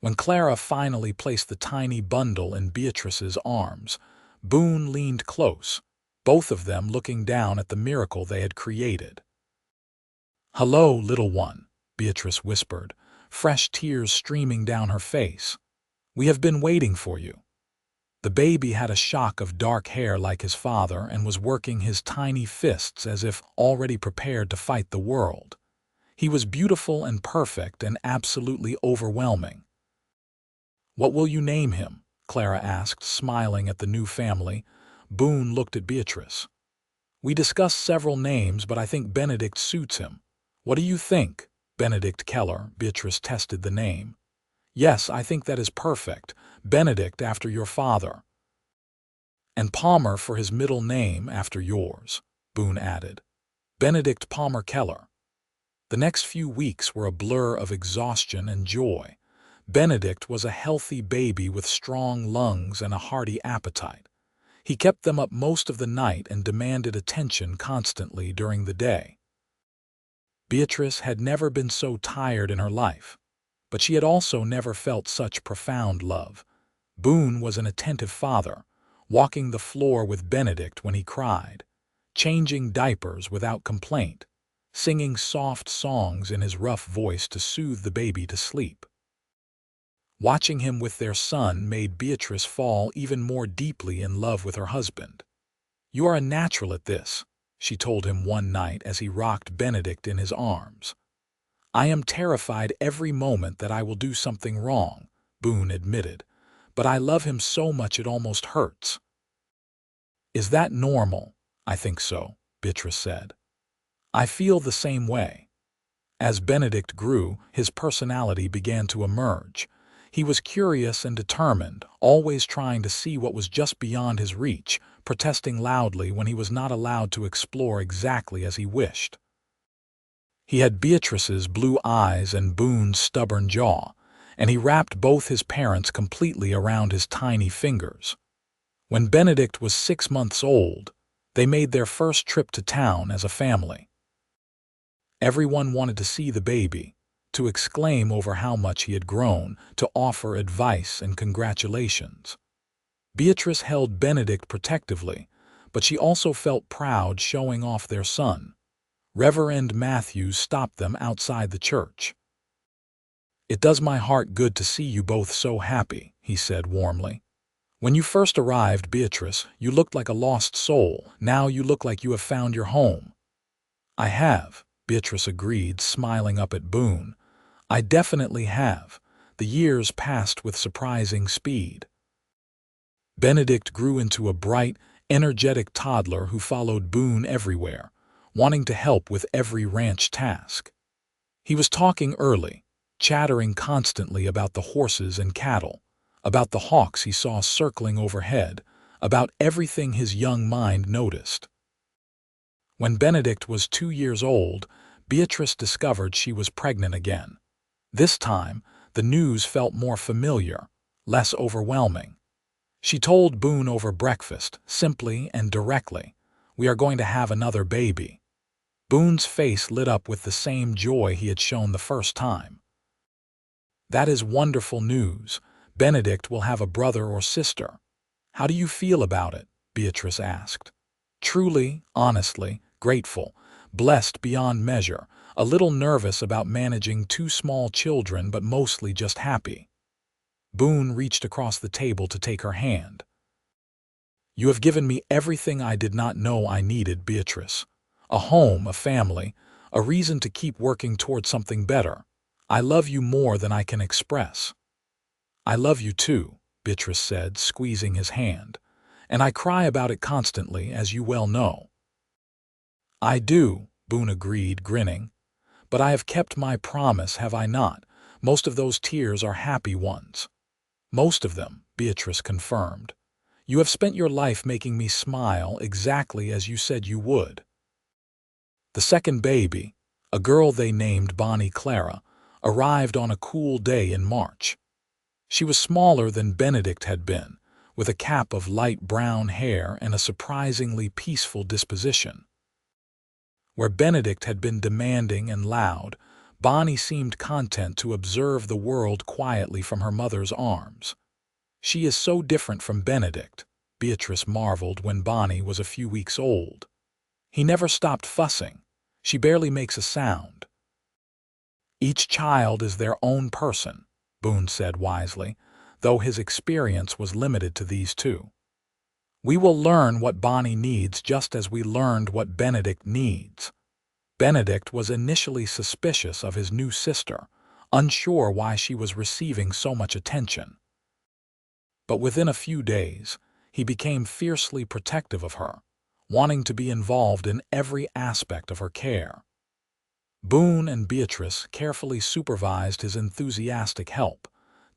When Clara finally placed the tiny bundle in Beatrice's arms, Boone leaned close, both of them looking down at the miracle they had created. "Hello, little one," Beatrice whispered, fresh tears streaming down her face. "We have been waiting for you." The baby had a shock of dark hair like his father and was working his tiny fists as if already prepared to fight the world. He was beautiful and perfect and absolutely overwhelming. "What will you name him?" Clara asked, smiling at the new family. Boone looked at Beatrice. "We discussed several names, but I think Benedict suits him. What do you think?" "Benedict Keller," Beatrice tested the name. "Yes, I think that is perfect. Benedict after your father." "And Palmer for his middle name after yours," Boone added. "Benedict Palmer Keller." The next few weeks were a blur of exhaustion and joy. Benedict was a healthy baby with strong lungs and a hearty appetite. He kept them up most of the night and demanded attention constantly during the day. Beatrice had never been so tired in her life, but she had also never felt such profound love. Boone was an attentive father, walking the floor with Benedict when he cried, changing diapers without complaint, singing soft songs in his rough voice to soothe the baby to sleep. Watching him with their son made Beatrice fall even more deeply in love with her husband. "You are a natural at this," she told him one night as he rocked Benedict in his arms. "I am terrified every moment that I will do something wrong," Boone admitted, "but I love him so much it almost hurts." "Is that normal?" "I think so," Beatrice said. "I feel the same way." As Benedict grew, his personality began to emerge. He was curious and determined, always trying to see what was just beyond his reach, protesting loudly when he was not allowed to explore exactly as he wished. He had Beatrice's blue eyes and Boone's stubborn jaw, and he wrapped both his parents completely around his tiny fingers. When Benedict was 6 months old, they made their first trip to town as a family. Everyone wanted to see the baby, to exclaim over how much he had grown, to offer advice and congratulations. Beatrice held Benedict protectively, but she also felt proud showing off their son. Reverend Matthews stopped them outside the church. "It does my heart good to see you both so happy," he said warmly. "When you first arrived, Beatrice, you looked like a lost soul. Now you look like you have found your home." "I have," Beatrice agreed, smiling up at Boone. "I definitely have. The years passed with surprising speed." Benedict grew into a bright, energetic toddler who followed Boone everywhere, wanting to help with every ranch task. He was talking early, chattering constantly about the horses and cattle, about the hawks he saw circling overhead, about everything his young mind noticed. When Benedict was 2 years old, Beatrice discovered she was pregnant again. This time, the news felt more familiar, less overwhelming. She told Boone over breakfast, simply and directly, "We are going to have another baby." Boone's face lit up with the same joy he had shown the first time. "That is wonderful news. Benedict will have a brother or sister." "How do you feel about it?" Beatrice asked. "Truly, honestly, grateful, blessed beyond measure, a little nervous about managing 2 small children, but mostly just happy." Boone reached across the table to take her hand. "You have given me everything I did not know I needed, Beatrice. A home, a family, a reason to keep working toward something better. I love you more than I can express." "I love you too," Beatrice said, squeezing his hand. "And I cry about it constantly, as you well know." "I do," Boone agreed, grinning. "But I have kept my promise, have I not? Most of those tears are happy ones." "Most of them," Beatrice confirmed. "You have spent your life making me smile exactly as you said you would." The second baby, a girl they named Bonnie Clara, arrived on a cool day in March. She was smaller than Benedict had been, with a cap of light brown hair and a surprisingly peaceful disposition. Where Benedict had been demanding and loud, Bonnie seemed content to observe the world quietly from her mother's arms. "She is so different from Benedict," Beatrice marveled when Bonnie was a few weeks old. "He never stopped fussing. She barely makes a sound." "Each child is their own person," Boone said wisely, though his experience was limited to these two. "We will learn what Bonnie needs just as we learned what Benedict needs." Benedict was initially suspicious of his new sister, unsure why she was receiving so much attention. But within a few days, he became fiercely protective of her, wanting to be involved in every aspect of her care. Boone and Beatrice carefully supervised his enthusiastic help,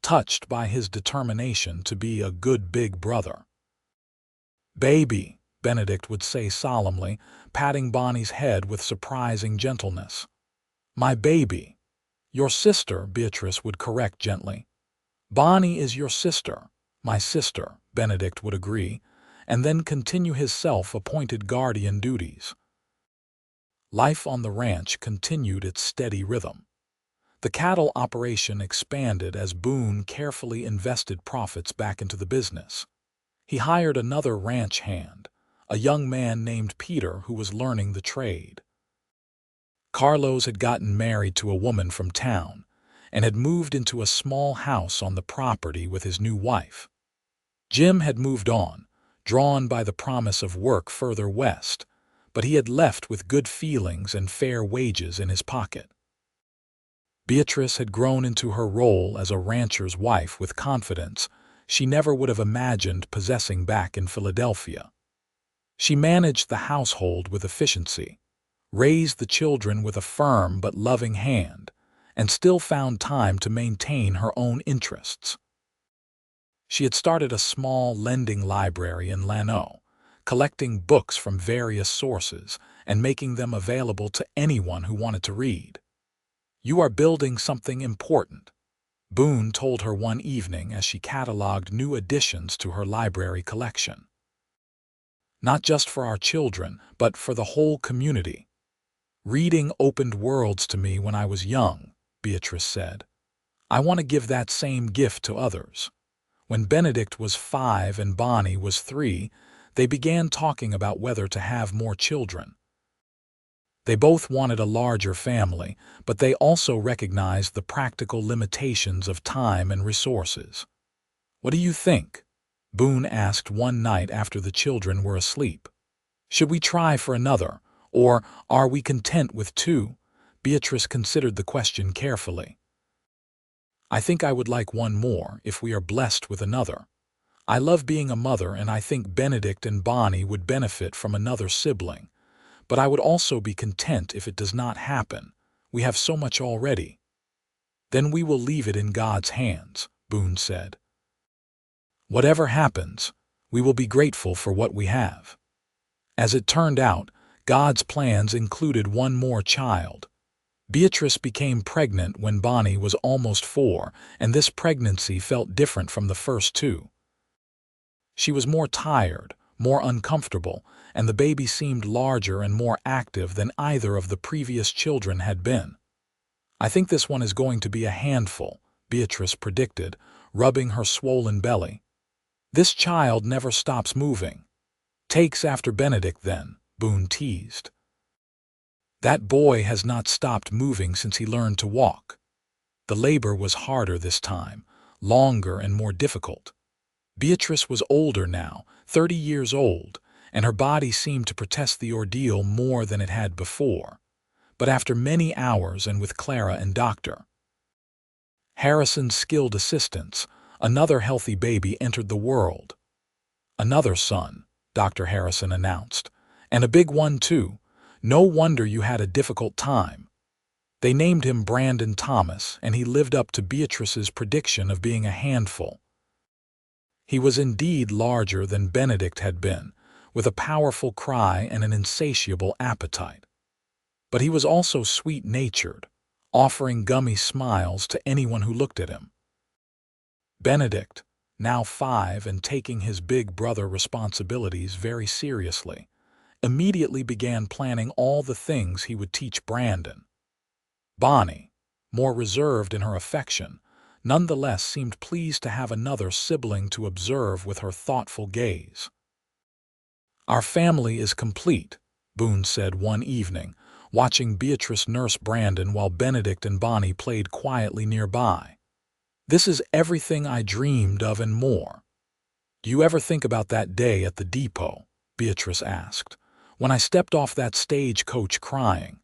touched by his determination to be a good big brother. "Baby," Benedict would say solemnly, patting Bonnie's head with surprising gentleness. "My baby." "Your sister," Beatrice would correct gently. "Bonnie is your sister." "My sister," Benedict would agree, and then continue his self-appointed guardian duties. Life on the ranch continued its steady rhythm. The cattle operation expanded as Boone carefully invested profits back into the business. He hired another ranch hand, a young man named Peter who was learning the trade. Carlos had gotten married to a woman from town and had moved into a small house on the property with his new wife. Jim had moved on, drawn by the promise of work further west, but he had left with good feelings and fair wages in his pocket. Beatrice had grown into her role as a rancher's wife with confidence she never would have imagined possessing back in Philadelphia. She managed the household with efficiency, raised the children with a firm but loving hand, and still found time to maintain her own interests. She had started a small lending library in Llano, collecting books from various sources and making them available to anyone who wanted to read. "You are building something important," Boone told her one evening as she cataloged new additions to her library collection. "Not just for our children, but for the whole community. Reading opened worlds to me when I was young," Beatrice said. "I want to give that same gift to others." When Benedict was 5 and Bonnie was 3, they began talking about whether to have more children. They both wanted a larger family, but they also recognized the practical limitations of time and resources. "What do you think?" Boone asked one night after the children were asleep. "Should we try for another, or are we content with 2? Beatrice considered the question carefully. "I think I would like one more if we are blessed with another. I love being a mother, and I think Benedict and Bonnie would benefit from another sibling. But I would also be content if it does not happen. We have so much already." "Then we will leave it in God's hands," Boone said. Whatever happens, we will be grateful for what we have. As it turned out, God's plans included one more child. Beatrice became pregnant when Bonnie was almost 4, and this pregnancy felt different from the first two. She was more tired, more uncomfortable, and the baby seemed larger and more active than either of the previous children had been. "I think this one is going to be a handful," Beatrice predicted, rubbing her swollen belly. "This child never stops moving." "Takes after Benedict then," Boone teased. "That boy has not stopped moving since he learned to walk." The labor was harder this time, longer and more difficult. Beatrice was older now, 30 years old, and her body seemed to protest the ordeal more than it had before. But after many hours and with Clara and Dr. Harrison's skilled assistance, another healthy baby entered the world. "Another son," Dr. Harrison announced, "and a big one too. No wonder you had a difficult time." They named him Brandon Thomas, and he lived up to Beatrice's prediction of being a handful. He was indeed larger than Benedict had been, with a powerful cry and an insatiable appetite. But he was also sweet-natured, offering gummy smiles to anyone who looked at him. Benedict, now 5 and taking his big brother responsibilities very seriously, immediately began planning all the things he would teach Brandon. Bonnie, more reserved in her affection, nonetheless seemed pleased to have another sibling to observe with her thoughtful gaze. "Our family is complete," Boone said one evening, watching Beatrice nurse Brandon while Benedict and Bonnie played quietly nearby. "This is everything I dreamed of and more." "Do you ever think about that day at the depot?" Beatrice asked, "when I stepped off that stagecoach crying?"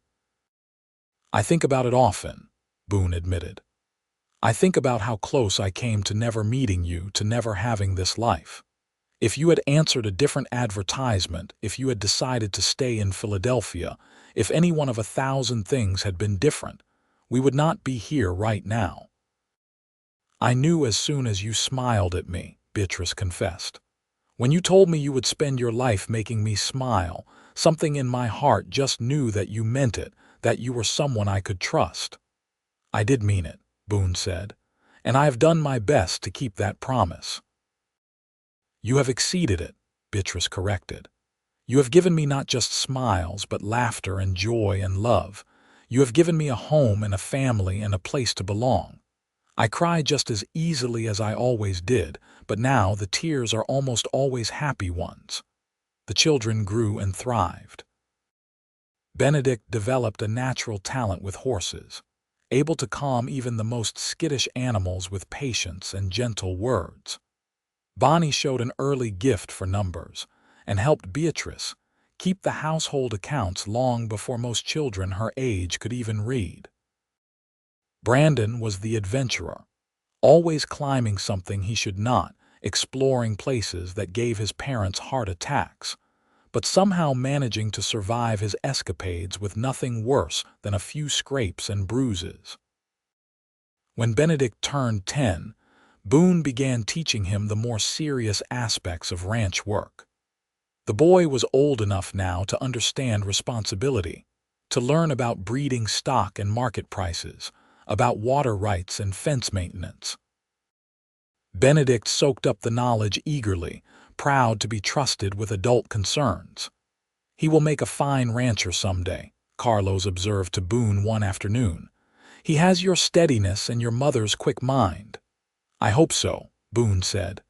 "I think about it often," Boone admitted. "I think about how close I came to never meeting you, to never having this life. If you had answered a different advertisement, if you had decided to stay in Philadelphia, if any one of 1,000 things had been different, we would not be here right now." "I knew as soon as you smiled at me," Beatrice confessed. "When you told me you would spend your life making me smile, something in my heart just knew that you meant it, that you were someone I could trust." "I did mean it," Boone said, "and I have done my best to keep that promise." "You have exceeded it," Beatrice corrected. "You have given me not just smiles, but laughter and joy and love. You have given me a home and a family and a place to belong. I cry just as easily as I always did, but now the tears are almost always happy ones." The children grew and thrived. Benedict developed a natural talent with horses, able to calm even the most skittish animals with patience and gentle words. Bonnie showed an early gift for numbers and helped Beatrice keep the household accounts long before most children her age could even read. Brandon was the adventurer, always climbing something he should not, exploring places that gave his parents heart attacks, but somehow managing to survive his escapades with nothing worse than a few scrapes and bruises. When Benedict turned 10, Boone began teaching him the more serious aspects of ranch work. The boy was old enough now to understand responsibility, to learn about breeding stock and market prices, about water rights and fence maintenance. Benedict soaked up the knowledge eagerly, proud to be trusted with adult concerns. "He will make a fine rancher someday," Carlos observed to Boone one afternoon. "He has your steadiness and your mother's quick mind." "I hope so," Boone said.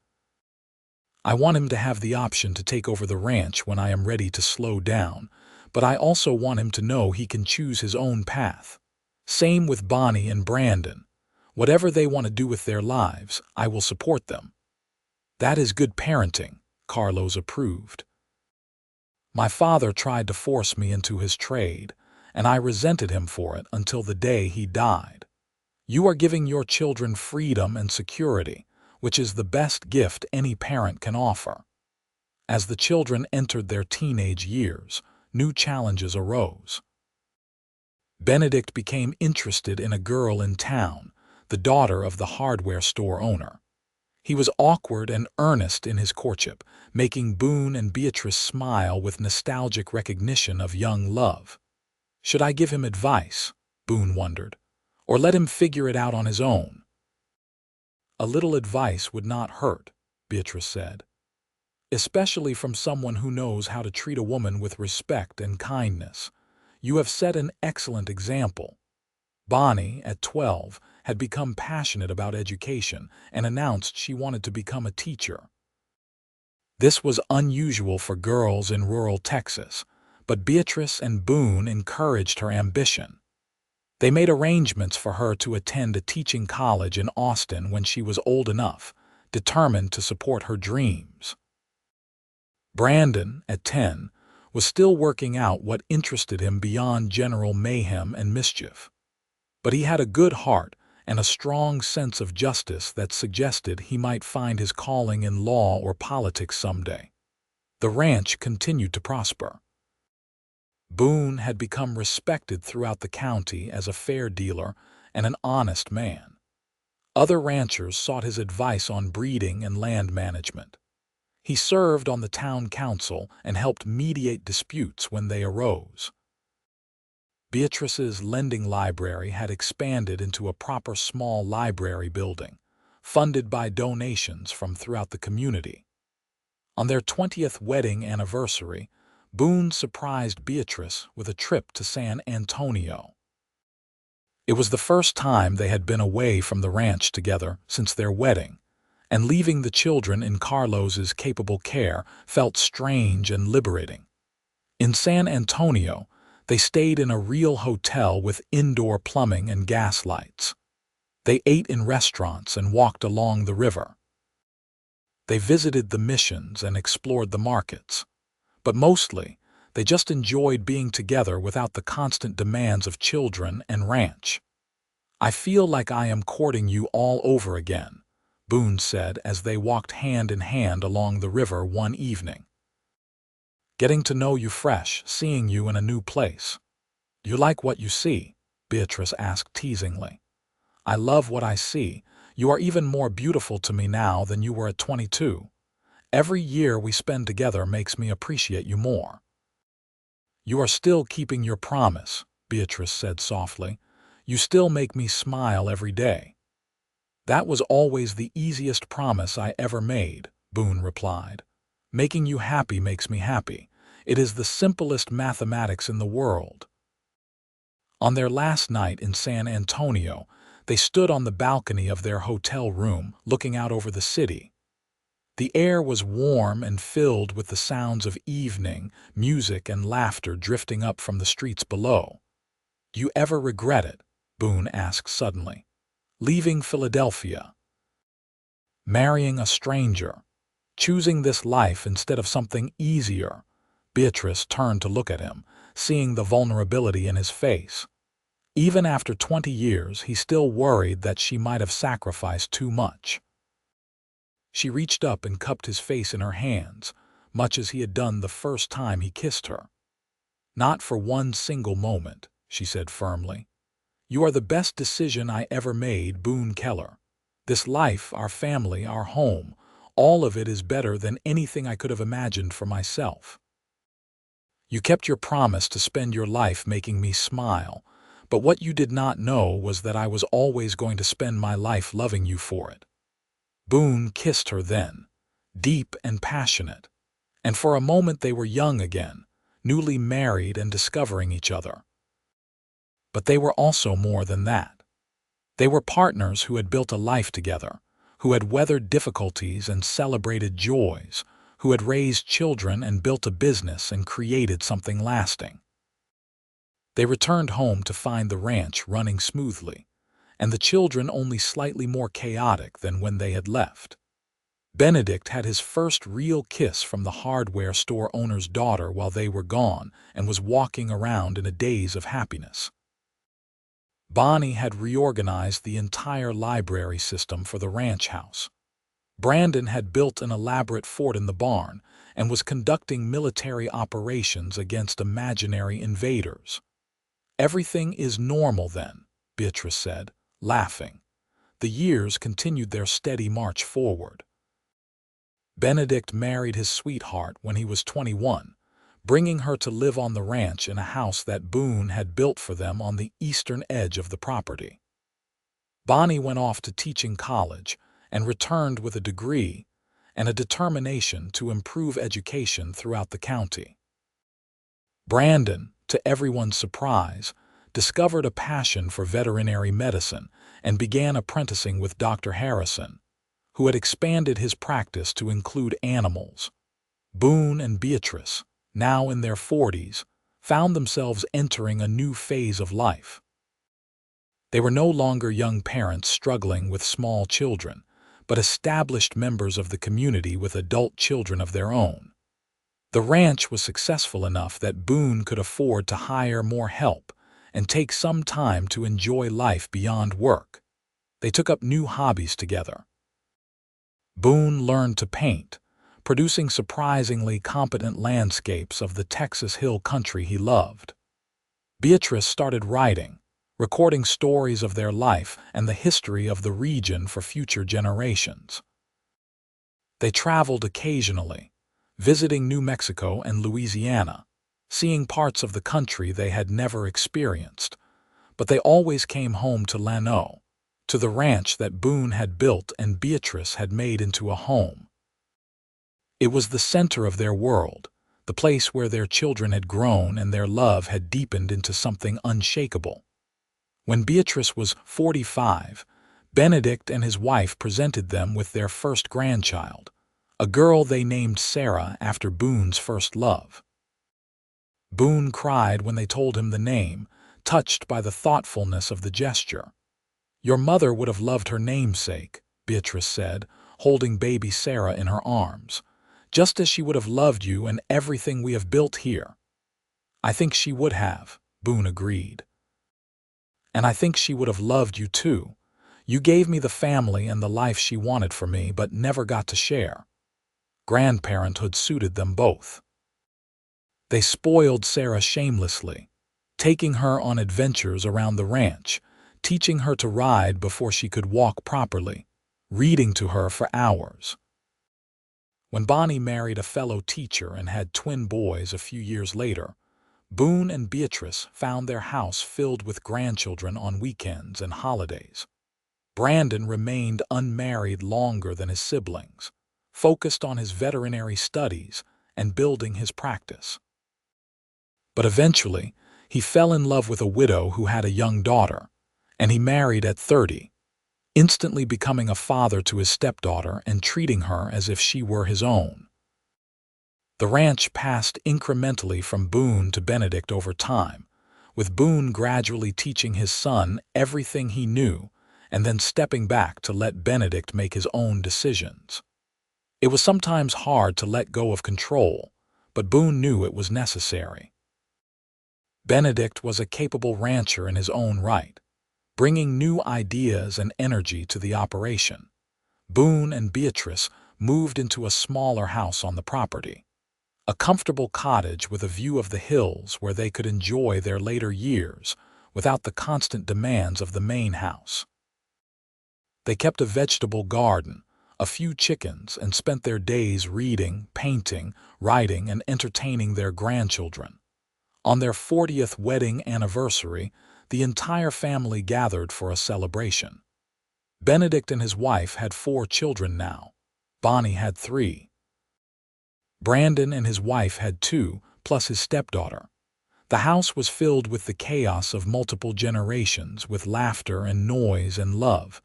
"I want him to have the option to take over the ranch when I am ready to slow down, but I also want him to know he can choose his own path. Same with Bonnie and Brandon. Whatever they want to do with their lives, I will support them." "That is good parenting," Carlos approved. "My father tried to force me into his trade, and I resented him for it until the day he died. You are giving your children freedom and security, which is the best gift any parent can offer." As the children entered their teenage years, new challenges arose. Benedict became interested in a girl in town, the daughter of the hardware store owner. He was awkward and earnest in his courtship, making Boone and Beatrice smile with nostalgic recognition of young love. Should I give him advice, Boone wondered, or let him figure it out on his own? A little advice would not hurt, Beatrice said, especially from someone who knows how to treat a woman with respect and kindness. You have set an excellent example. Bonnie, at 12, had become passionate about education and announced she wanted to become a teacher. This was unusual for girls in rural Texas, but Beatrice and Boone encouraged her ambition. They made arrangements for her to attend a teaching college in Austin when she was old enough, determined to support her dreams. Brandon, at 10, was still working out what interested him beyond general mayhem and mischief. But he had a good heart and a strong sense of justice that suggested he might find his calling in law or politics someday. The ranch continued to prosper. Boone had become respected throughout the county as a fair dealer and an honest man. Other ranchers sought his advice on breeding and land management. He served on the town council and helped mediate disputes when they arose. Beatrice's lending library had expanded into a proper small library building, funded by donations from throughout the community. On their 20th wedding anniversary, Boone surprised Beatrice with a trip to San Antonio. It was the first time they had been away from the ranch together since their wedding, and leaving the children in Carlos's capable care felt strange and liberating. In San Antonio, they stayed in a real hotel with indoor plumbing and gas lights. They ate in restaurants and walked along the river. They visited the missions and explored the markets. But mostly, they just enjoyed being together without the constant demands of children and ranch. I feel like I am courting you all over again, Boone said as they walked hand in hand along the river one evening. Getting to know you fresh, seeing you in a new place. You like what you see? Beatrice asked teasingly. I love what I see. You are even more beautiful to me now than you were at 22. Every year we spend together makes me appreciate you more. You are still keeping your promise, Beatrice said softly. You still make me smile every day. That was always the easiest promise I ever made, Boone replied. Making you happy makes me happy. It is the simplest mathematics in the world. On their last night in San Antonio, they stood on the balcony of their hotel room, looking out over the city. The air was warm and filled with the sounds of evening, music and laughter drifting up from the streets below. Do you ever regret it? Boone asked suddenly. Leaving Philadelphia. Marrying a stranger. Choosing this life instead of something easier. Beatrice turned to look at him, seeing the vulnerability in his face. Even after 20 years, he still worried that she might have sacrificed too much. She reached up and cupped his face in her hands, much as he had done the first time he kissed her. Not for one single moment, she said firmly. You are the best decision I ever made, Boone Keller. This life, our family, our home, all of it is better than anything I could have imagined for myself. You kept your promise to spend your life making me smile, but what you did not know was that I was always going to spend my life loving you for it. Boone kissed her then, deep and passionate, and for a moment they were young again, newly married and discovering each other. But they were also more than that. They were partners who had built a life together, who had weathered difficulties and celebrated joys, who had raised children and built a business and created something lasting. They returned home to find the ranch running smoothly, and the children only slightly more chaotic than when they had left. Benedict had his first real kiss from the hardware store owner's daughter while they were gone and was walking around in a daze of happiness. Bonnie had reorganized the entire library system for the ranch house. Brandon had built an elaborate fort in the barn and was conducting military operations against imaginary invaders. Everything is normal then, Beatrice said, laughing. The years continued their steady march forward. Benedict married his sweetheart when he was 21, bringing her to live on the ranch in a house that Boone had built for them on the eastern edge of the property. Bonnie went off to teach in college and returned with a degree and a determination to improve education throughout the county. Brandon, to everyone's surprise, discovered a passion for veterinary medicine and began apprenticing with Dr. Harrison, who had expanded his practice to include animals. Boone and Beatrice, now in their 40s, found themselves entering a new phase of life. They were no longer young parents struggling with small children, but established members of the community with adult children of their own. The ranch was successful enough that Boone could afford to hire more help and take some time to enjoy life beyond work. They took up new hobbies together. Boone learned to paint, producing surprisingly competent landscapes of the Texas hill country he loved. Beatrice started writing, recording stories of their life and the history of the region for future generations. They traveled occasionally, visiting New Mexico and Louisiana, seeing parts of the country they had never experienced, but they always came home to Llano, to the ranch that Boone had built and Beatrice had made into a home. It was the center of their world, the place where their children had grown and their love had deepened into something unshakable. When Beatrice was 45, Benedict and his wife presented them with their first grandchild, a girl they named Sarah after Boone's first love. Boone cried when they told him the name, touched by the thoughtfulness of the gesture. "Your mother would have loved her namesake," Beatrice said, holding baby Sarah in her arms, "just as she would have loved you and everything we have built here." "I think she would have," Boone agreed. "And I think she would have loved you too. You gave me the family and the life she wanted for me but never got to share." Grandparenthood suited them both. They spoiled Sarah shamelessly, taking her on adventures around the ranch, teaching her to ride before she could walk properly, reading to her for hours. When Bonnie married a fellow teacher and had twin boys a few years later, Boone and Beatrice found their house filled with grandchildren on weekends and holidays. Brandon remained unmarried longer than his siblings, focused on his veterinary studies and building his practice. But eventually, he fell in love with a widow who had a young daughter, and he married at 30, instantly becoming a father to his stepdaughter and treating her as if she were his own. The ranch passed incrementally from Boone to Benedict over time, with Boone gradually teaching his son everything he knew and then stepping back to let Benedict make his own decisions. It was sometimes hard to let go of control, but Boone knew it was necessary. Benedict was a capable rancher in his own right, bringing new ideas and energy to the operation. Boone and Beatrice moved into a smaller house on the property, a comfortable cottage with a view of the hills where they could enjoy their later years without the constant demands of the main house. They kept a vegetable garden, a few chickens, and spent their days reading, painting, writing, and entertaining their grandchildren. On their 40th wedding anniversary, the entire family gathered for a celebration. Benedict and his wife had 4 children now. Bonnie had 3. Brandon and his wife had 2, plus his stepdaughter. The house was filled with the chaos of multiple generations, with laughter and noise and love.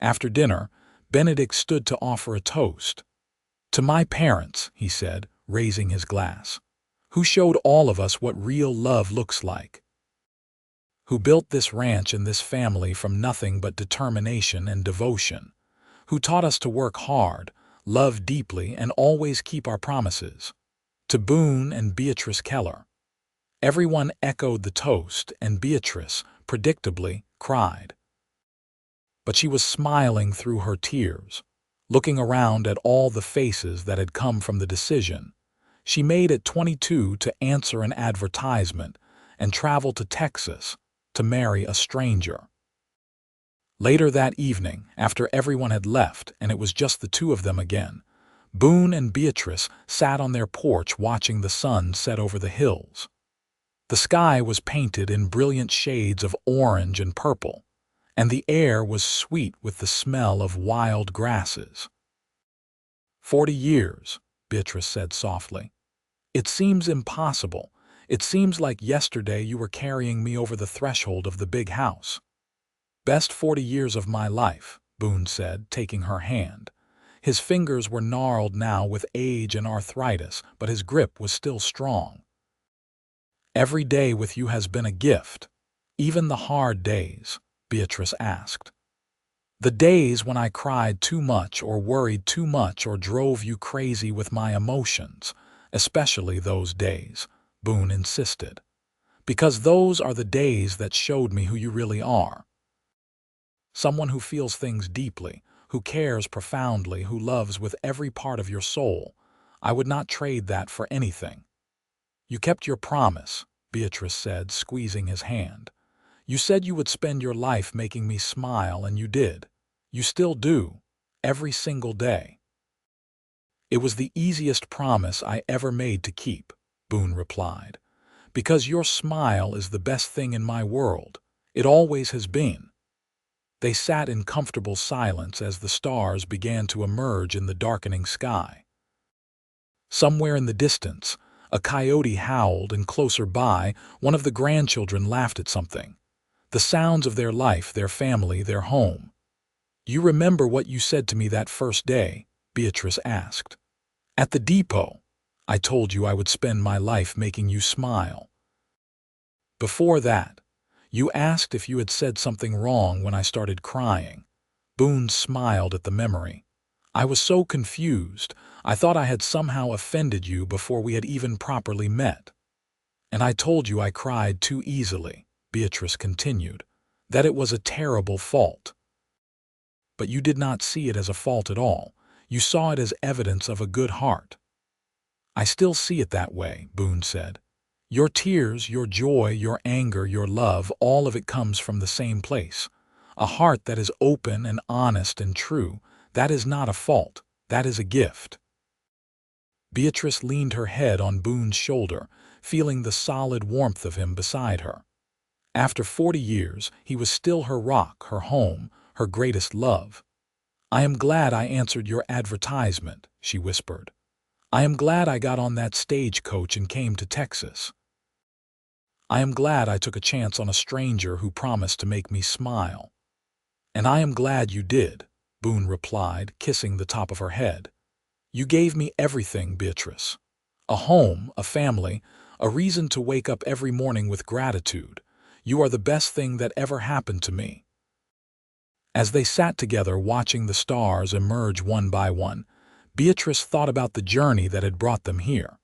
After dinner, Benedict stood to offer a toast. "To my parents," he said, raising his glass, "who showed all of us what real love looks like. Who built this ranch and this family from nothing but determination and devotion. Who taught us to work hard, love deeply, and always keep our promises. To Boone and Beatrice Keller." Everyone echoed the toast, and Beatrice, predictably, cried. But she was smiling through her tears, looking around at all the faces that had come from the decision she made at 22 to answer an advertisement and travel to Texas to marry a stranger. Later that evening, after everyone had left and it was just the two of them again, Boone and Beatrice sat on their porch watching the sun set over the hills. The sky was painted in brilliant shades of orange and purple, and the air was sweet with the smell of wild grasses. 40 years, Beatrice said softly. It seems impossible. It seems like yesterday you were carrying me over the threshold of the big house. Best 40 years of my life, Boone said, taking her hand. His fingers were gnarled now with age and arthritis, but his grip was still strong. Every day with you has been a gift, even the hard days, Beatrice asked. The days when I cried too much or worried too much or drove you crazy with my emotions, especially those days, Boone insisted. Because those are the days that showed me who you really are. Someone who feels things deeply, who cares profoundly, who loves with every part of your soul. I would not trade that for anything. You kept your promise, Beatrice said, squeezing his hand. You said you would spend your life making me smile, and you did. You still do, every single day. It was the easiest promise I ever made to keep, Boone replied. Because your smile is the best thing in my world. It always has been. They sat in comfortable silence as the stars began to emerge in the darkening sky. Somewhere in the distance, a coyote howled, and closer by, one of the grandchildren laughed at something. The sounds of their life, their family, their home. You remember what you said to me that first day? Beatrice asked. At the depot, I told you I would spend my life making you smile. Before that, you asked if you had said something wrong when I started crying. Boone smiled at the memory. I was so confused. I thought I had somehow offended you before we had even properly met. And I told you I cried too easily, Beatrice continued, that it was a terrible fault. But you did not see it as a fault at all. You saw it as evidence of a good heart. I still see it that way, Boone said. Your tears, your joy, your anger, your love, all of it comes from the same place. A heart that is open and honest and true, that is not a fault, that is a gift. Beatrice leaned her head on Boone's shoulder, feeling the solid warmth of him beside her. After 40 years, he was still her rock, her home, her greatest love. I am glad I answered your advertisement, she whispered. I am glad I got on that stagecoach and came to Texas. I am glad I took a chance on a stranger who promised to make me smile. And I am glad you did, Boone replied, kissing the top of her head. You gave me everything, Beatrice. A home, a family, a reason to wake up every morning with gratitude. You are the best thing that ever happened to me. As they sat together watching the stars emerge one by one, Beatrice thought about the journey that had brought them here.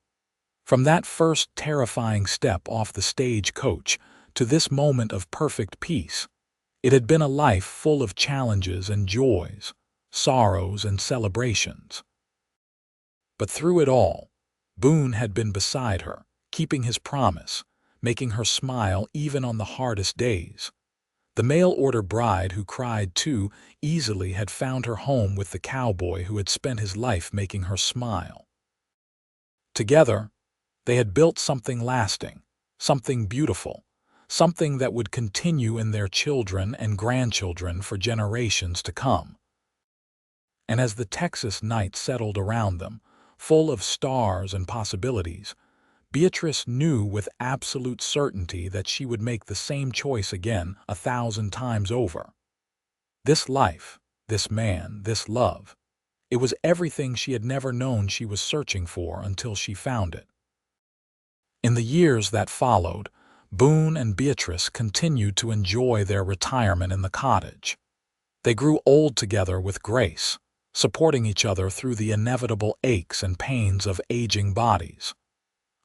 From that first terrifying step off the stagecoach to this moment of perfect peace, it had been a life full of challenges and joys, sorrows and celebrations. But through it all, Boone had been beside her, keeping his promise, making her smile even on the hardest days. The mail-order bride who cried too easily had found her home with the cowboy who had spent his life making her smile. Together, they had built something lasting, something beautiful, something that would continue in their children and grandchildren for generations to come. And as the Texas night settled around them, full of stars and possibilities, Beatrice knew with absolute certainty that she would make the same choice again 1,000 times over. This life, this man, this love, it was everything she had never known she was searching for until she found it. In the years that followed, Boone and Beatrice continued to enjoy their retirement in the cottage. They grew old together with grace, supporting each other through the inevitable aches and pains of aging bodies.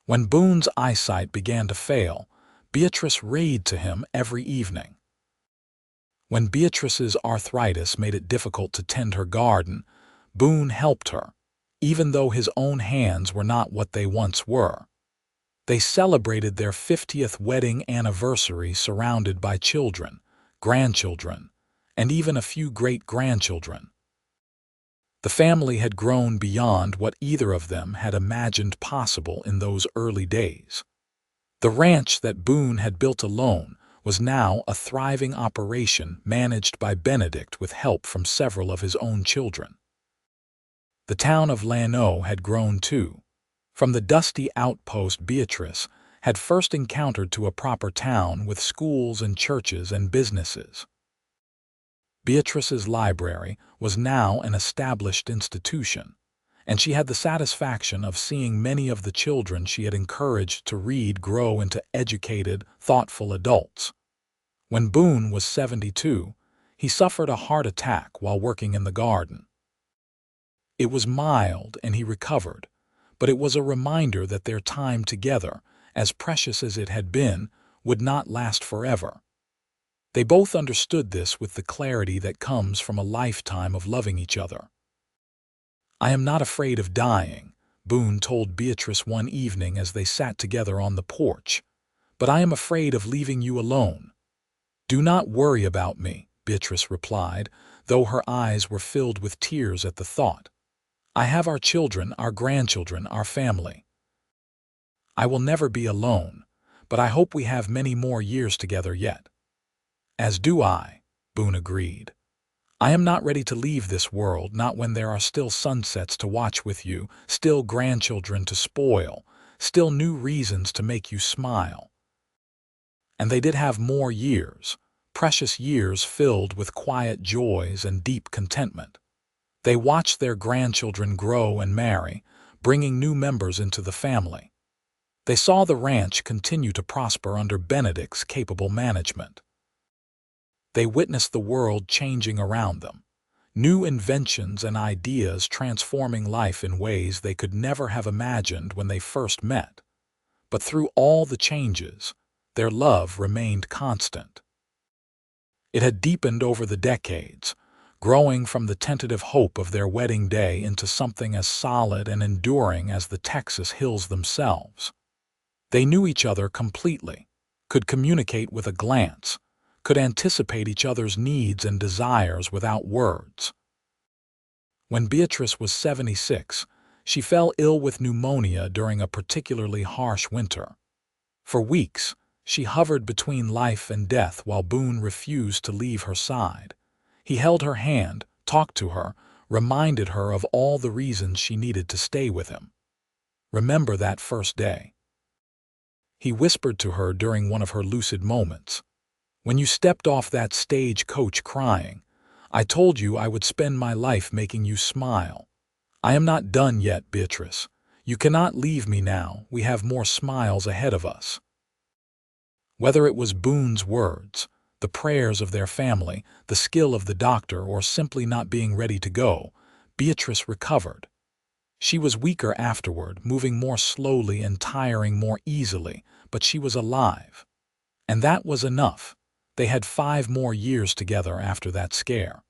When Boone's eyesight began to fail, Beatrice read to him every evening. When Beatrice's arthritis made it difficult to tend her garden, Boone helped her, even though his own hands were not what they once were. They celebrated their 50th wedding anniversary surrounded by children, grandchildren, and even a few great-grandchildren. The family had grown beyond what either of them had imagined possible in those early days. The ranch that Boone had built alone was now a thriving operation managed by Benedict with help from several of his own children. The town of Llano had grown too. From the dusty outpost Beatrice had first encountered to a proper town with schools and churches and businesses. Beatrice's library was now an established institution, and she had the satisfaction of seeing many of the children she had encouraged to read grow into educated, thoughtful adults. When Boone was 72, he suffered a heart attack while working in the garden. It was mild and he recovered, but it was a reminder that their time together, as precious as it had been, would not last forever. They both understood this with the clarity that comes from a lifetime of loving each other. "I am not afraid of dying," Boone told Beatrice one evening as they sat together on the porch, "but I am afraid of leaving you alone." "Do not worry about me," Beatrice replied, though her eyes were filled with tears at the thought. "I have our children, our grandchildren, our family. I will never be alone, but I hope we have many more years together yet." "As do I," Boone agreed. "I am not ready to leave this world, not when there are still sunsets to watch with you, still grandchildren to spoil, still new reasons to make you smile." And they did have more years, precious years filled with quiet joys and deep contentment. They watched their grandchildren grow and marry, bringing new members into the family. They saw the ranch continue to prosper under Benedict's capable management. They witnessed the world changing around them, new inventions and ideas transforming life in ways they could never have imagined when they first met. But through all the changes, their love remained constant. It had deepened over the decades, growing from the tentative hope of their wedding day into something as solid and enduring as the Texas hills themselves. They knew each other completely, could communicate with a glance, could anticipate each other's needs and desires without words. When Beatrice was 76, she fell ill with pneumonia during a particularly harsh winter. For weeks, she hovered between life and death while Boone refused to leave her side. He held her hand, talked to her, reminded her of all the reasons she needed to stay with him. "Remember that first day?" he whispered to her during one of her lucid moments. "When you stepped off that stage coach crying, I told you I would spend my life making you smile. I am not done yet, Beatrice. You cannot leave me now. We have more smiles ahead of us." Whether it was Boone's words, the prayers of their family, the skill of the doctor, or simply not being ready to go, Beatrice recovered. She was weaker afterward, moving more slowly and tiring more easily, but she was alive. And that was enough. They had 5 more years together after that scare.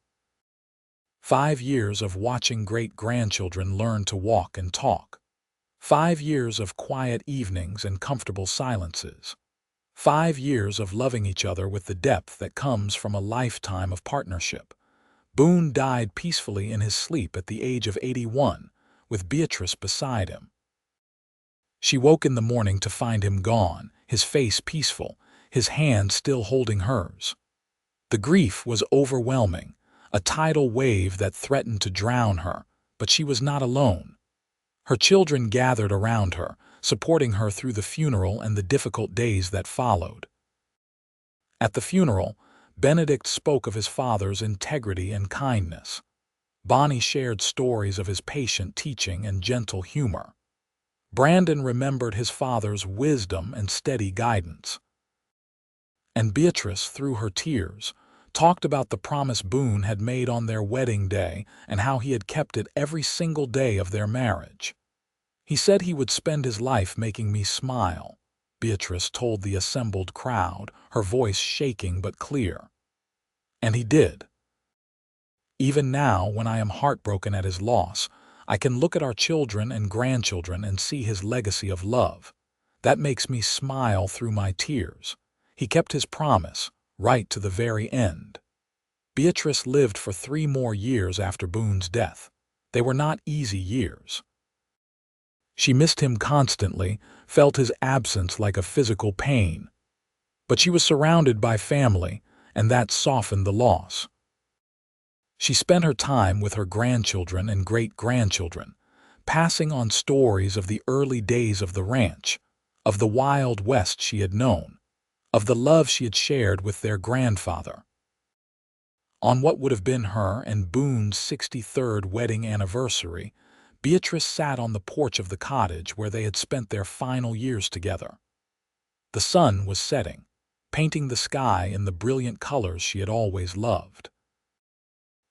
5 years of watching great-grandchildren learn to walk and talk. 5 years of quiet evenings and comfortable silences. 5 years of loving each other with the depth that comes from a lifetime of partnership. Boone died peacefully in his sleep at the age of 81, with Beatrice beside him. She woke in the morning to find him gone, his face peaceful, his hand still holding hers. The grief was overwhelming, a tidal wave that threatened to drown her, but she was not alone. Her children gathered around her, supporting her through the funeral and the difficult days that followed. At the funeral, Benedict spoke of his father's integrity and kindness. Bonnie shared stories of his patient teaching and gentle humor. Brandon remembered his father's wisdom and steady guidance. And Beatrice, through her tears, talked about the promise Boone had made on their wedding day and how he had kept it every single day of their marriage. "He said he would spend his life making me smile," Beatrice told the assembled crowd, her voice shaking but clear. "And he did. Even now, when I am heartbroken at his loss, I can look at our children and grandchildren and see his legacy of love. That makes me smile through my tears. He kept his promise, right to the very end." Beatrice lived for 3 more years after Boone's death. They were not easy years. She missed him constantly, felt his absence like a physical pain. But she was surrounded by family, and that softened the loss. She spent her time with her grandchildren and great-grandchildren, passing on stories of the early days of the ranch, of the Wild West she had known, of the love she had shared with their grandfather. On what would have been her and Boone's 63rd wedding anniversary, Beatrice sat on the porch of the cottage where they had spent their final years together. The sun was setting, painting the sky in the brilliant colors she had always loved.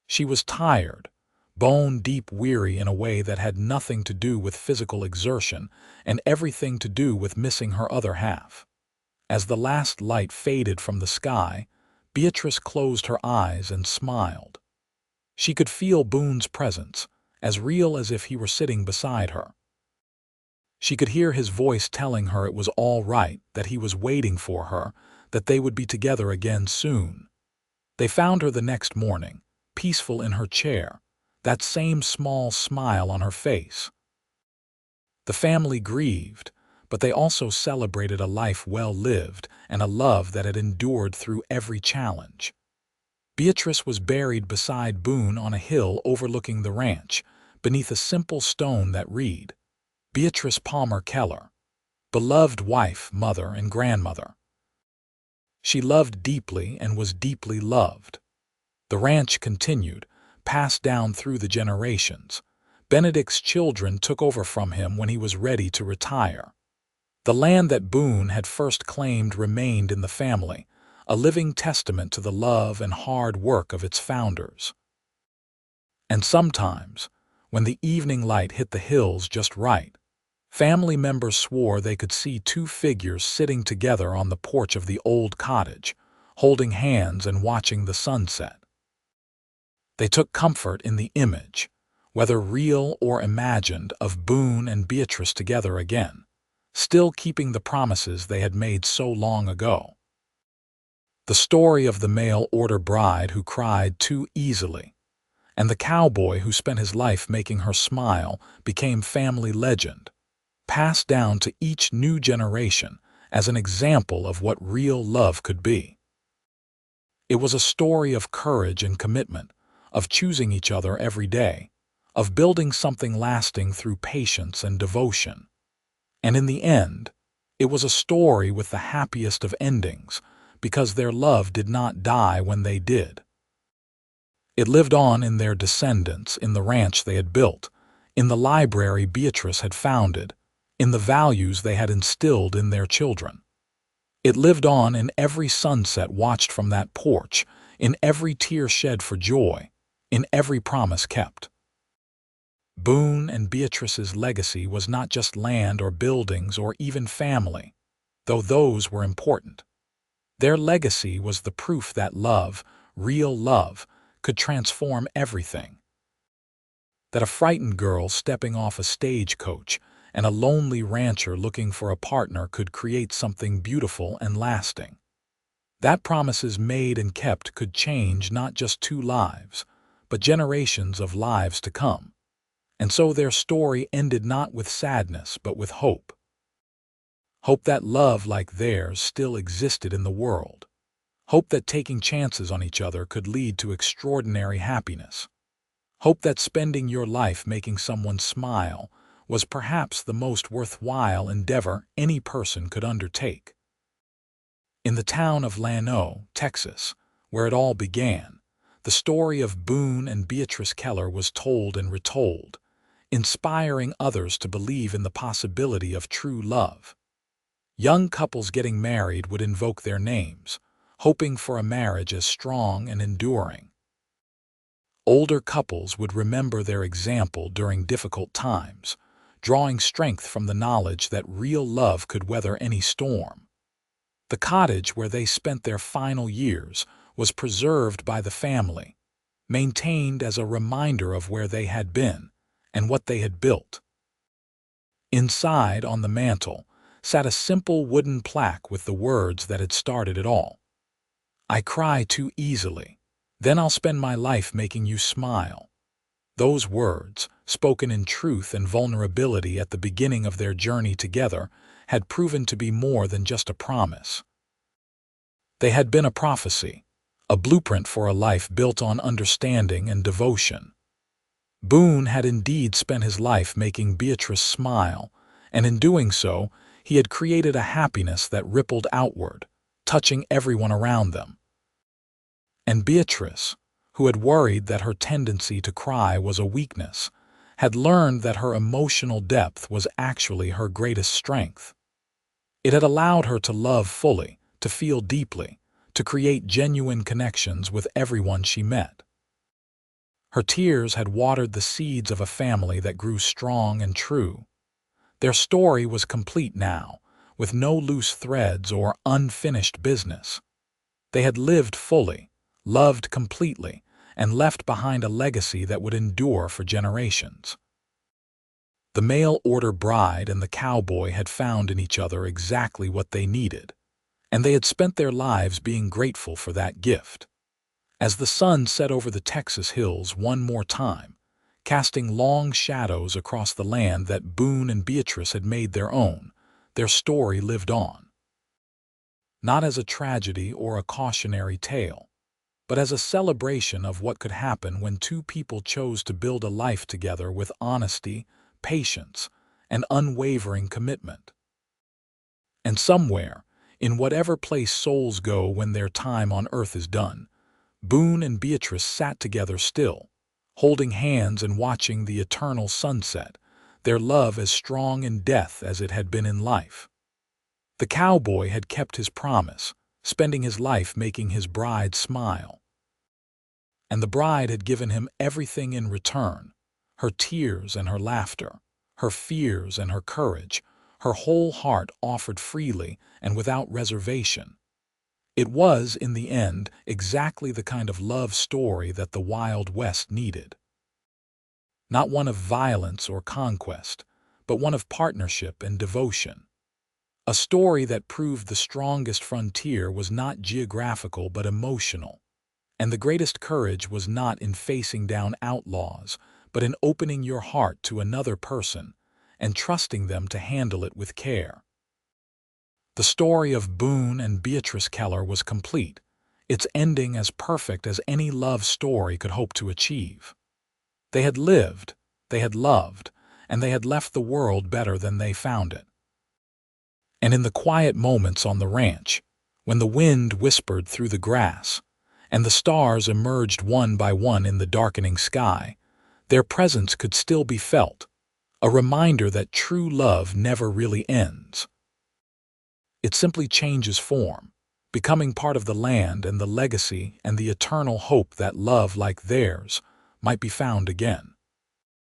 She was tired, bone-deep weary in a way that had nothing to do with physical exertion and everything to do with missing her other half. As the last light faded from the sky, Beatrice closed her eyes and smiled. She could feel Boone's presence, as real as if he were sitting beside her. She could hear his voice telling her it was all right, that he was waiting for her, that they would be together again soon. They found her the next morning, peaceful in her chair, that same small smile on her face. The family grieved, but they also celebrated a life well lived and a love that had endured through every challenge. Beatrice was buried beside Boone on a hill overlooking the ranch, beneath a simple stone that read, Beatrice Palmer Keller, beloved wife, mother, and grandmother. She loved deeply and was deeply loved. The ranch continued, passed down through the generations. Benedict's children took over from him when he was ready to retire. The land that Boone had first claimed remained in the family, a living testament to the love and hard work of its founders. And sometimes, when the evening light hit the hills just right, family members swore they could see 2 figures sitting together on the porch of the old cottage, holding hands and watching the sunset. They took comfort in the image, whether real or imagined, of Boone and Beatrice together again, still keeping the promises they had made so long ago. The story of the mail-order bride who cried too easily, and the cowboy who spent his life making her smile, became family legend, passed down to each new generation as an example of what real love could be. It was a story of courage and commitment, of choosing each other every day, of building something lasting through patience and devotion. And in the end, it was a story with the happiest of endings, because their love did not die when they did. It lived on in their descendants, in the ranch they had built, in the library Beatrice had founded, in the values they had instilled in their children. It lived on in every sunset watched from that porch, in every tear shed for joy, in every promise kept. Boone and Beatrice's legacy was not just land or buildings or even family, though those were important. Their legacy was the proof that love, real love, could transform everything. That a frightened girl stepping off a stagecoach and a lonely rancher looking for a partner could create something beautiful and lasting. That promises made and kept could change not just 2 lives, but generations of lives to come. And so their story ended not with sadness but with hope. Hope that love like theirs still existed in the world. Hope that taking chances on each other could lead to extraordinary happiness. Hope that spending your life making someone smile was perhaps the most worthwhile endeavor any person could undertake. In the town of Llano, Texas, where it all began, the story of Boone and Beatrice Keller was told and retold, inspiring others to believe in the possibility of true love. Young couples getting married would invoke their names, hoping for a marriage as strong and enduring. Older couples would remember their example during difficult times, drawing strength from the knowledge that real love could weather any storm. The cottage where they spent their final years was preserved by the family, maintained as a reminder of where they had been and what they had built. Inside, on the mantel, sat a simple wooden plaque with the words that had started it all. I cry too easily. Then I'll spend my life making you smile. Those words, spoken in truth and vulnerability at the beginning of their journey together, had proven to be more than just a promise. They had been a prophecy, a blueprint for a life built on understanding and devotion. Boone had indeed spent his life making Beatrice smile, and in doing so, he had created a happiness that rippled outward, touching everyone around them. And Beatrice, who had worried that her tendency to cry was a weakness, had learned that her emotional depth was actually her greatest strength. It had allowed her to love fully, to feel deeply, to create genuine connections with everyone she met. Her tears had watered the seeds of a family that grew strong and true. Their story was complete now, with no loose threads or unfinished business. They had lived fully, loved completely, and left behind a legacy that would endure for generations. The mail-order bride and the cowboy had found in each other exactly what they needed, and they had spent their lives being grateful for that gift. As the sun set over the Texas hills one more time, casting long shadows across the land that Boone and Beatrice had made their own, their story lived on. Not as a tragedy or a cautionary tale, but as a celebration of what could happen when two people chose to build a life together with honesty, patience, and unwavering commitment. And somewhere, in whatever place souls go when their time on earth is done, Boone and Beatrice sat together still, holding hands and watching the eternal sunset, their love as strong in death as it had been in life. The cowboy had kept his promise, spending his life making his bride smile. And the bride had given him everything in return, her tears and her laughter, her fears and her courage, her whole heart offered freely and without reservation. It was, in the end, exactly the kind of love story that the Wild West needed. Not one of violence or conquest, but one of partnership and devotion. A story that proved the strongest frontier was not geographical but emotional, and the greatest courage was not in facing down outlaws, but in opening your heart to another person and trusting them to handle it with care. The story of Boone and Beatrice Keller was complete, its ending as perfect as any love story could hope to achieve. They had lived, they had loved, and they had left the world better than they found it. And in the quiet moments on the ranch, when the wind whispered through the grass, and the stars emerged one by one in the darkening sky, their presence could still be felt, a reminder that true love never really ends. It simply changes form, becoming part of the land and the legacy and the eternal hope that love like theirs might be found again.